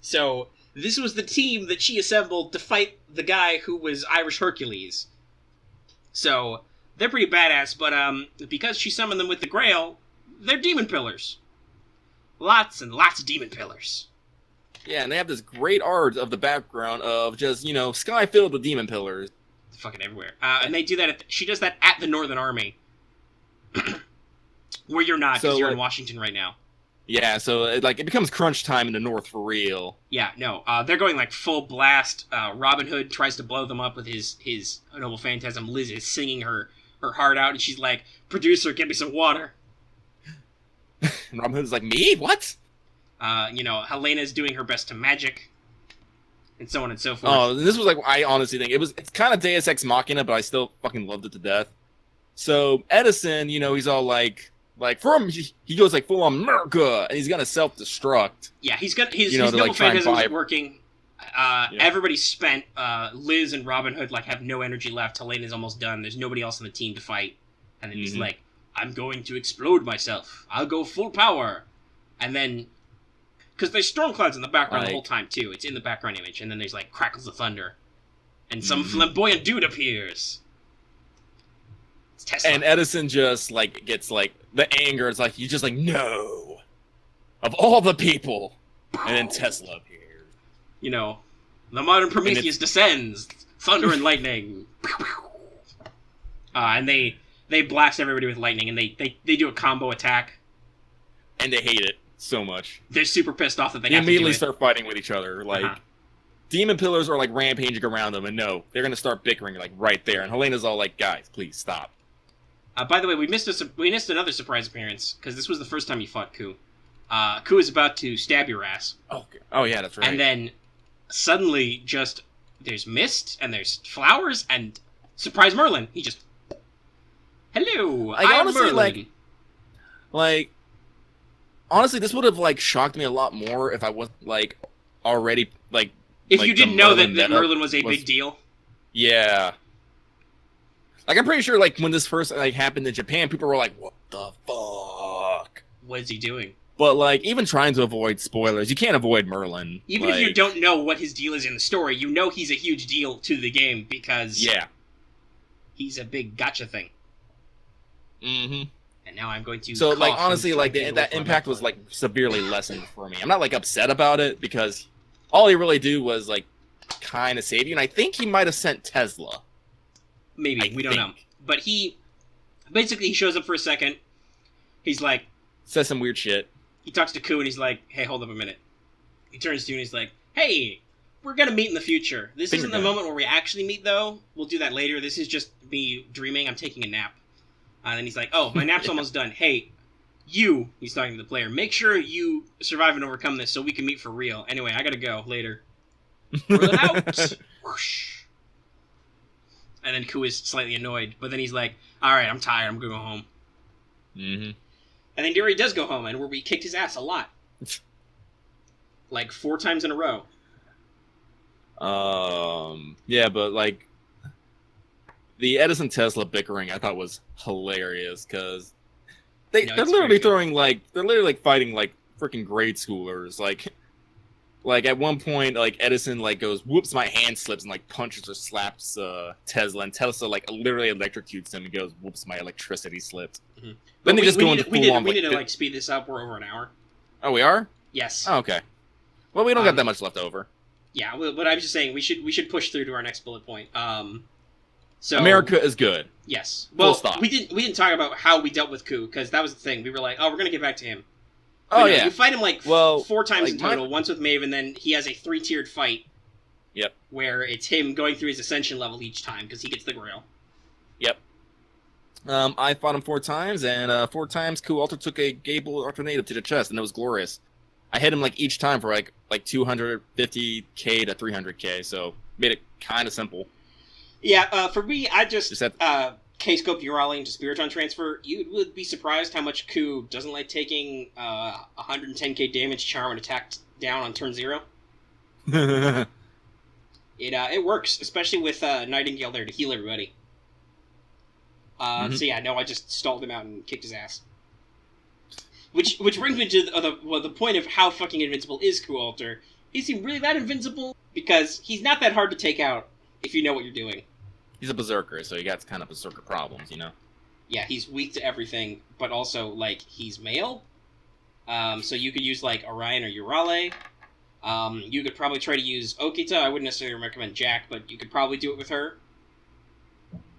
Speaker 1: So, this was the team that she assembled to fight the guy who was Irish Hercules. So... They're pretty badass, but because she summoned them with the Grail, they're demon pillars. Lots and lots of demon pillars.
Speaker 2: Yeah, and they have this great art of the background of just, sky filled with demon pillars.
Speaker 1: It's fucking everywhere. And they do that, she does that at the Northern Army. Where you're not, because you're in Washington right now.
Speaker 2: Yeah, so it becomes crunch time in the North for real.
Speaker 1: Yeah, no, they're going like full blast. Robin Hood tries to blow them up with his noble phantasm. Liz is singing her heart out, and she's like, producer, get me some water.
Speaker 2: And Robin Hood's like, me? What?
Speaker 1: Helena's doing her best to magic, and so on and so forth.
Speaker 2: Oh, this was like, I honestly think, it's kind of Deus Ex Machina, but I still fucking loved it to death. So, Edison, he's all like, Like, he goes like full on America, and he's gonna self-destruct.
Speaker 1: Yeah, he's got his
Speaker 2: to,
Speaker 1: noble
Speaker 2: like, try and
Speaker 1: phantasm
Speaker 2: buy...
Speaker 1: isn't working. Everybody's spent. Liz and Robin Hood like have no energy left. Helena's almost done. There's nobody else on the team to fight. And then he's like, I'm going to explode myself. I'll go full power. And then, because there's storm clouds in the background the whole time too. It's in the background image. And then there's like crackles of thunder. And some flamboyant dude appears. It's Tesla.
Speaker 2: And Edison just like gets like the anger. It's like, he's just like, no. Of all the people. And then Tesla appears.
Speaker 1: You know, the modern Prometheus descends. Thunder and lightning. And they blast everybody with lightning, and they do a combo attack.
Speaker 2: And they hate it so much.
Speaker 1: They're super pissed off that they
Speaker 2: have
Speaker 1: immediately
Speaker 2: to start fighting with each other. Like, demon pillars are like rampaging around them, and no, they're gonna start bickering like right there. And Helena's all like, "Guys, please stop."
Speaker 1: By the way, we missed another surprise appearance because this was the first time you fought Ku. Ku is about to stab your ass.
Speaker 2: Okay. Oh yeah, that's right.
Speaker 1: And then suddenly, just there's mist and there's flowers and surprise Merlin. He just. Hello, I'm honestly, Merlin.
Speaker 2: Like, honestly, this would have like shocked me a lot more if I wasn't like already like.
Speaker 1: If
Speaker 2: like,
Speaker 1: you didn't know that Merlin was a big deal.
Speaker 2: Yeah. Like, I'm pretty sure like when this first like happened in Japan, people were like, "What the fuck?
Speaker 1: What is he doing?"
Speaker 2: But like, even trying to avoid spoilers, you can't avoid Merlin.
Speaker 1: Even if you don't know what his deal is in the story, you know he's a huge deal to the game because he's a big gotcha thing.
Speaker 2: Mm-hmm.
Speaker 1: And now I'm going to.
Speaker 2: So like honestly, like that impact was like severely lessened for me. I'm not like upset about it because all he really did was like kind of save you, and I think he might have sent Tesla.
Speaker 1: Maybe we don't know, but he shows up for a second. He's like
Speaker 2: says some weird shit.
Speaker 1: He talks to Ku and he's like, "Hey, hold up a minute." He turns to you and he's like, "Hey, we're gonna meet in the future. This isn't the moment where we actually meet, though. We'll do that later. This is just me dreaming. I'm taking a nap." And then he's like, "Oh, my nap's almost done. Hey, you," he's talking to the player, "make sure you survive and overcome this so we can meet for real. Anyway, I gotta go. Later." Roll it out. Whoosh. And then Ku is slightly annoyed, but then he's like, "Alright, I'm tired. I'm gonna go home."
Speaker 2: Mm-hmm.
Speaker 1: And then Darius does go home, and where we kicked his ass a lot. Like 4 times in a row.
Speaker 2: Yeah, but like the Edison Tesla bickering I thought was hilarious because they're literally throwing like fighting like freaking grade schoolers. Like at one point like Edison like goes, "Whoops, my hand slips," and like punches or slaps Tesla, and Tesla like literally electrocutes him and goes, "Whoops, my electricity slipped." Mm-hmm. Then they just go into full on.
Speaker 1: We need to like speed this up. We're over an hour.
Speaker 2: Oh, we are?
Speaker 1: Yes.
Speaker 2: Oh, okay. Well, we don't got that much left over.
Speaker 1: Yeah, but I was just saying we should push through to our next bullet point. So
Speaker 2: America is good.
Speaker 1: Yes. Well,
Speaker 2: full stop.
Speaker 1: we didn't talk about how we dealt with Ku because that was the thing. We were like, "Oh, we're gonna get back to him."
Speaker 2: But
Speaker 1: yeah, you fight him like 4 times
Speaker 2: like
Speaker 1: in total. Once with Maeve, and then he has a 3-tiered fight.
Speaker 2: Yep.
Speaker 1: Where it's him going through his ascension level each time because he gets the grail.
Speaker 2: Yep. I fought him 4 times, and 4 times Ku also took a Gable alternative to the chest, and it was glorious. I hit him like each time for like 250k to 300k, so made it kind of simple.
Speaker 1: Yeah, for me, I just K-scope Urali into Spiriton transfer. You would be surprised how much Ku doesn't like taking 110k damage charm and attack down on turn 0. It works, especially with Nightingale there to heal everybody. So yeah, no, I just stalled him out and kicked his ass. Which brings me to the point of how fucking invincible is Ku Alter. Is he really that invincible? Because he's not that hard to take out if you know what you're doing.
Speaker 2: He's a berserker, so he got kind of berserker problems, you know?
Speaker 1: Yeah, he's weak to everything, but also, like, he's male. So you could use, like, Orion or Urale. You could probably try to use Okita. I wouldn't necessarily recommend Jack, but you could probably do it with her.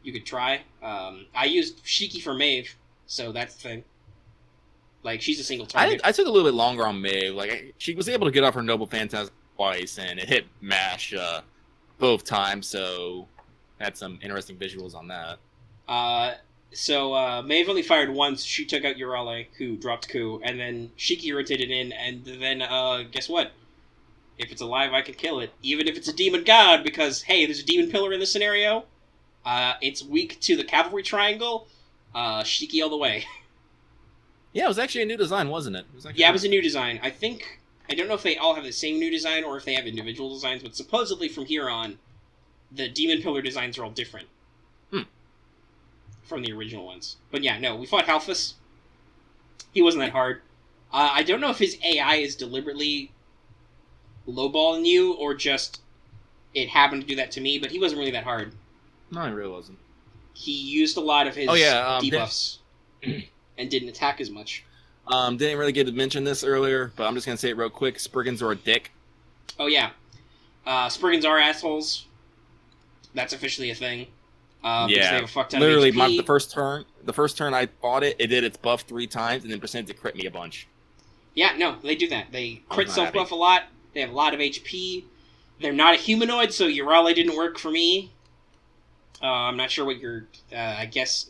Speaker 1: You could try. I used Shiki for Maeve, so that's the thing. Like, she's a single target.
Speaker 2: I took a little bit longer on Maeve. Like, she was able to get off her Noble Phantasm twice, and it hit MASH both times, so had some interesting visuals on that.
Speaker 1: So Maeve only fired once. She took out Urale, who dropped Ku, and then Shiki rotated in, and then, guess what? If it's alive, I can kill it. Even if it's a demon god, because, hey, there's a demon pillar in this scenario. It's weak to the cavalry triangle. Shiki all the way.
Speaker 2: Yeah, it was actually a new design, wasn't it?
Speaker 1: It was a new design. I don't know if they all have the same new design or if they have individual designs, but supposedly from here on, the Demon Pillar designs are all different. From the original ones. But yeah, no, we fought Halphus. He wasn't that hard. I don't know if his AI is deliberately lowballing you, or just it happened to do that to me, but he wasn't really that hard.
Speaker 2: No, he really wasn't.
Speaker 1: He used a lot of his debuffs and didn't attack as much.
Speaker 2: Didn't really get to mention this earlier, but I'm just going to say it real quick. Spriggans are a dick.
Speaker 1: Oh, yeah. Spriggans are assholes. That's officially a thing. Because they have a fuck ton
Speaker 2: literally,
Speaker 1: of HP.
Speaker 2: the first turn I fought it did its buff 3 times, and then proceeded to crit me a bunch.
Speaker 1: Yeah, no, they do that. They crit self-buff a lot. They have a lot of HP. They're not a humanoid, so Urala didn't work for me. I'm not sure what your... I guess...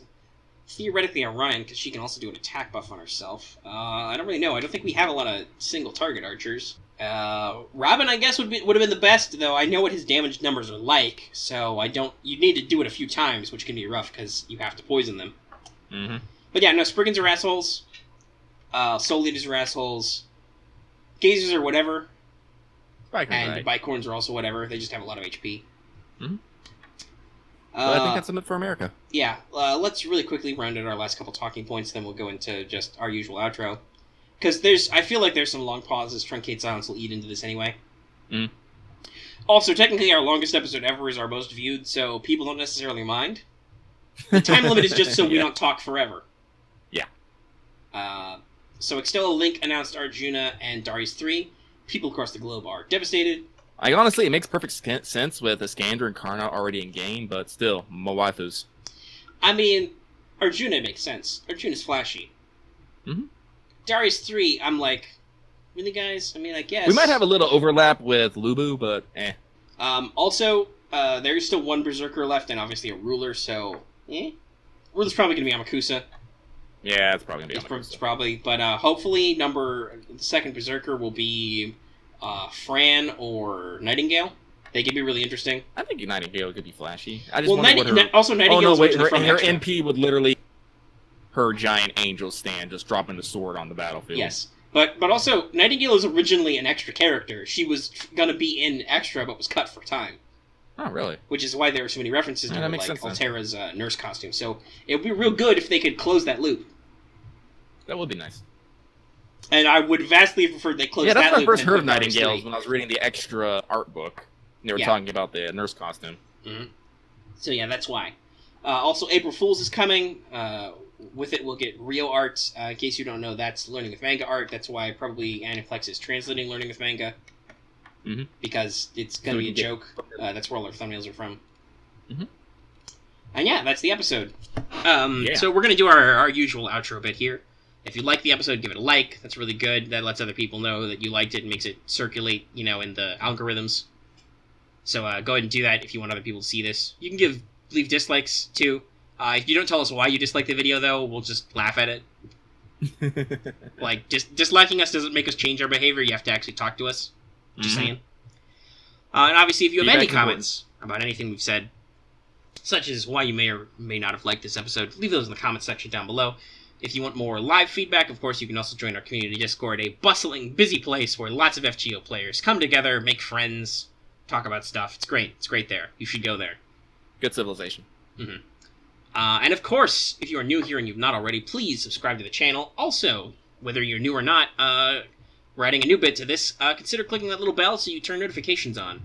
Speaker 1: Theoretically, Orion, because she can also do an attack buff on herself. I don't really know. I don't think we have a lot of single-target archers. Robin, I guess, would have been the best, though I know what his damage numbers are like, so I don't... You need to do it a few times, which can be rough, because you have to poison them.
Speaker 2: Mm-hmm.
Speaker 1: But yeah, no, Spriggans are assholes. Soul Leaders are assholes. Gazers are whatever. And Bicorns are also whatever. They just have a lot of HP.
Speaker 2: Mm-hmm. Well, I think that's enough for America.
Speaker 1: Yeah, let's really quickly round out our last couple talking points, then we'll go into just our usual outro. Because I feel like there's some long pauses. Truncate Silence will eat into this anyway.
Speaker 2: Mm.
Speaker 1: Also, technically, our longest episode ever is our most viewed, so people don't necessarily mind. The time limit is just so we don't talk forever.
Speaker 2: Yeah.
Speaker 1: So Extella Link announced Arjuna and Darius 3. People across the globe are devastated.
Speaker 2: Honestly, it makes perfect sense with Iskander and Karna already in game, but still, my waifus.
Speaker 1: I mean, Arjuna makes sense. Arjuna's flashy.
Speaker 2: Mm-hmm.
Speaker 1: Darius 3, I'm like, really, guys? I mean, I guess.
Speaker 2: We might have a little overlap with Lubu, but eh.
Speaker 1: Also, there's still one Berserker left, and obviously a Ruler, so, Ruler's probably going to be Amakusa.
Speaker 2: Yeah, it's probably going to be Amakusa.
Speaker 1: It's probably, but hopefully the second Berserker will be Fran or Nightingale. They could be really interesting.
Speaker 2: I think Nightingale could be flashy.
Speaker 1: Nightingale's
Speaker 2: her NP would literally her giant angel stand, just dropping the sword on the battlefield.
Speaker 1: Yes, but also Nightingale is originally an extra character. She was gonna be in extra, but was cut for time.
Speaker 2: Oh, really?
Speaker 1: Which is why there are so many references to her, like
Speaker 2: sense,
Speaker 1: Altera's nurse costume. So it would be real good if they could close that loop.
Speaker 2: That would be nice.
Speaker 1: And I would vastly have preferred they closed that loop.
Speaker 2: Yeah, that's when I first heard of Nightingales, when I was reading the extra art book. They were talking about the nurse costume.
Speaker 1: Mm-hmm. So yeah, that's why. Also, April Fool's is coming. With it, we'll get Rio art. In case you don't know, that's Learning with Manga art. That's why probably Aniplex is translating Learning with Manga.
Speaker 2: Mm-hmm.
Speaker 1: Because it's going to be a joke. That's where all our thumbnails are from.
Speaker 2: Mm-hmm.
Speaker 1: And yeah, that's the episode. So we're going to do our usual outro bit here. If you like the episode, give it a like. That's really good. That lets other people know that you liked it and makes it circulate, in the algorithms. So go ahead and do that if you want other people to see this. You can leave dislikes, too. If you don't tell us why you dislike the video, though, we'll just laugh at it. Like, disliking us doesn't make us change our behavior. You have to actually talk to us. Just saying. And obviously, if you have any comments about anything we've said, such as why you may or may not have liked this episode, leave those in the comments section down below. If you want more live feedback, of course, you can also join our community Discord, a bustling, busy place where lots of FGO players come together, make friends, talk about stuff. It's great. It's great there. You should go there.
Speaker 2: Good civilization.
Speaker 1: Mm-hmm. And of course, if you are new here and you've not already, please subscribe to the channel. Also, whether you're new or not, we're adding a new bit to this. Consider clicking that little bell so you turn notifications on.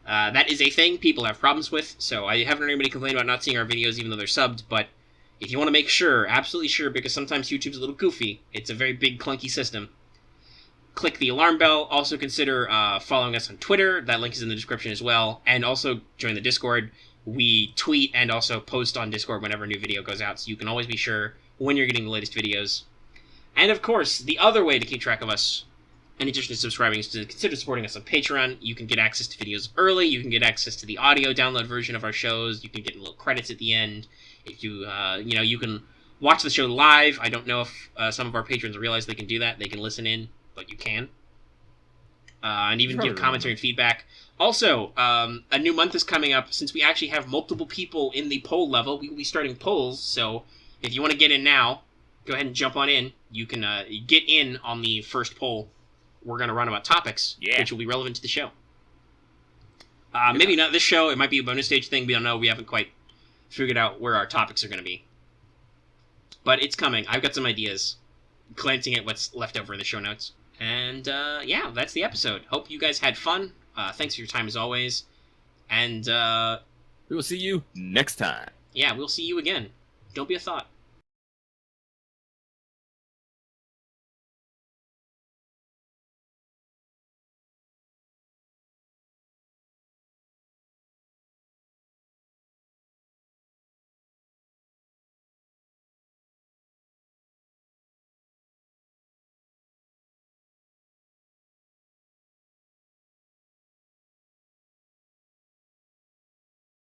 Speaker 1: That is a thing people have problems with, so I haven't heard anybody complain about not seeing our videos even though they're subbed, but if you want to make sure, absolutely sure, because sometimes YouTube's a little goofy, it's a very big, clunky system, click the alarm bell. Also consider following us on Twitter. That link is in the description as well. And also join the Discord. We tweet and also post on Discord whenever a new video goes out, so you can always be sure when you're getting the latest videos. And of course, the other way to keep track of us, in addition to subscribing, is to consider supporting us on Patreon. You can get access to videos early. You can get access to the audio download version of our shows. You can get little credits at the end. If you, you can watch the show live. I don't know if some of our patrons realize they can do that. They can listen in, but you can. And even give commentary and feedback. Also, a new month is coming up. Since we actually have multiple people in the poll level, we will be starting polls. So if you want to get in now, go ahead and jump on in. You can get in on the first poll we're going to run about topics, which will be relevant to the show. Maybe not this show. It might be a bonus stage thing. We don't know. We haven't quite figured out where our topics are going to be. But it's coming. I've got some ideas. Glancing at what's left over in the show notes. And, yeah, that's the episode. Hope you guys had fun. Thanks for your time as always. And,
Speaker 2: we will see you next time.
Speaker 1: Yeah, we'll see you again. Don't be a thought.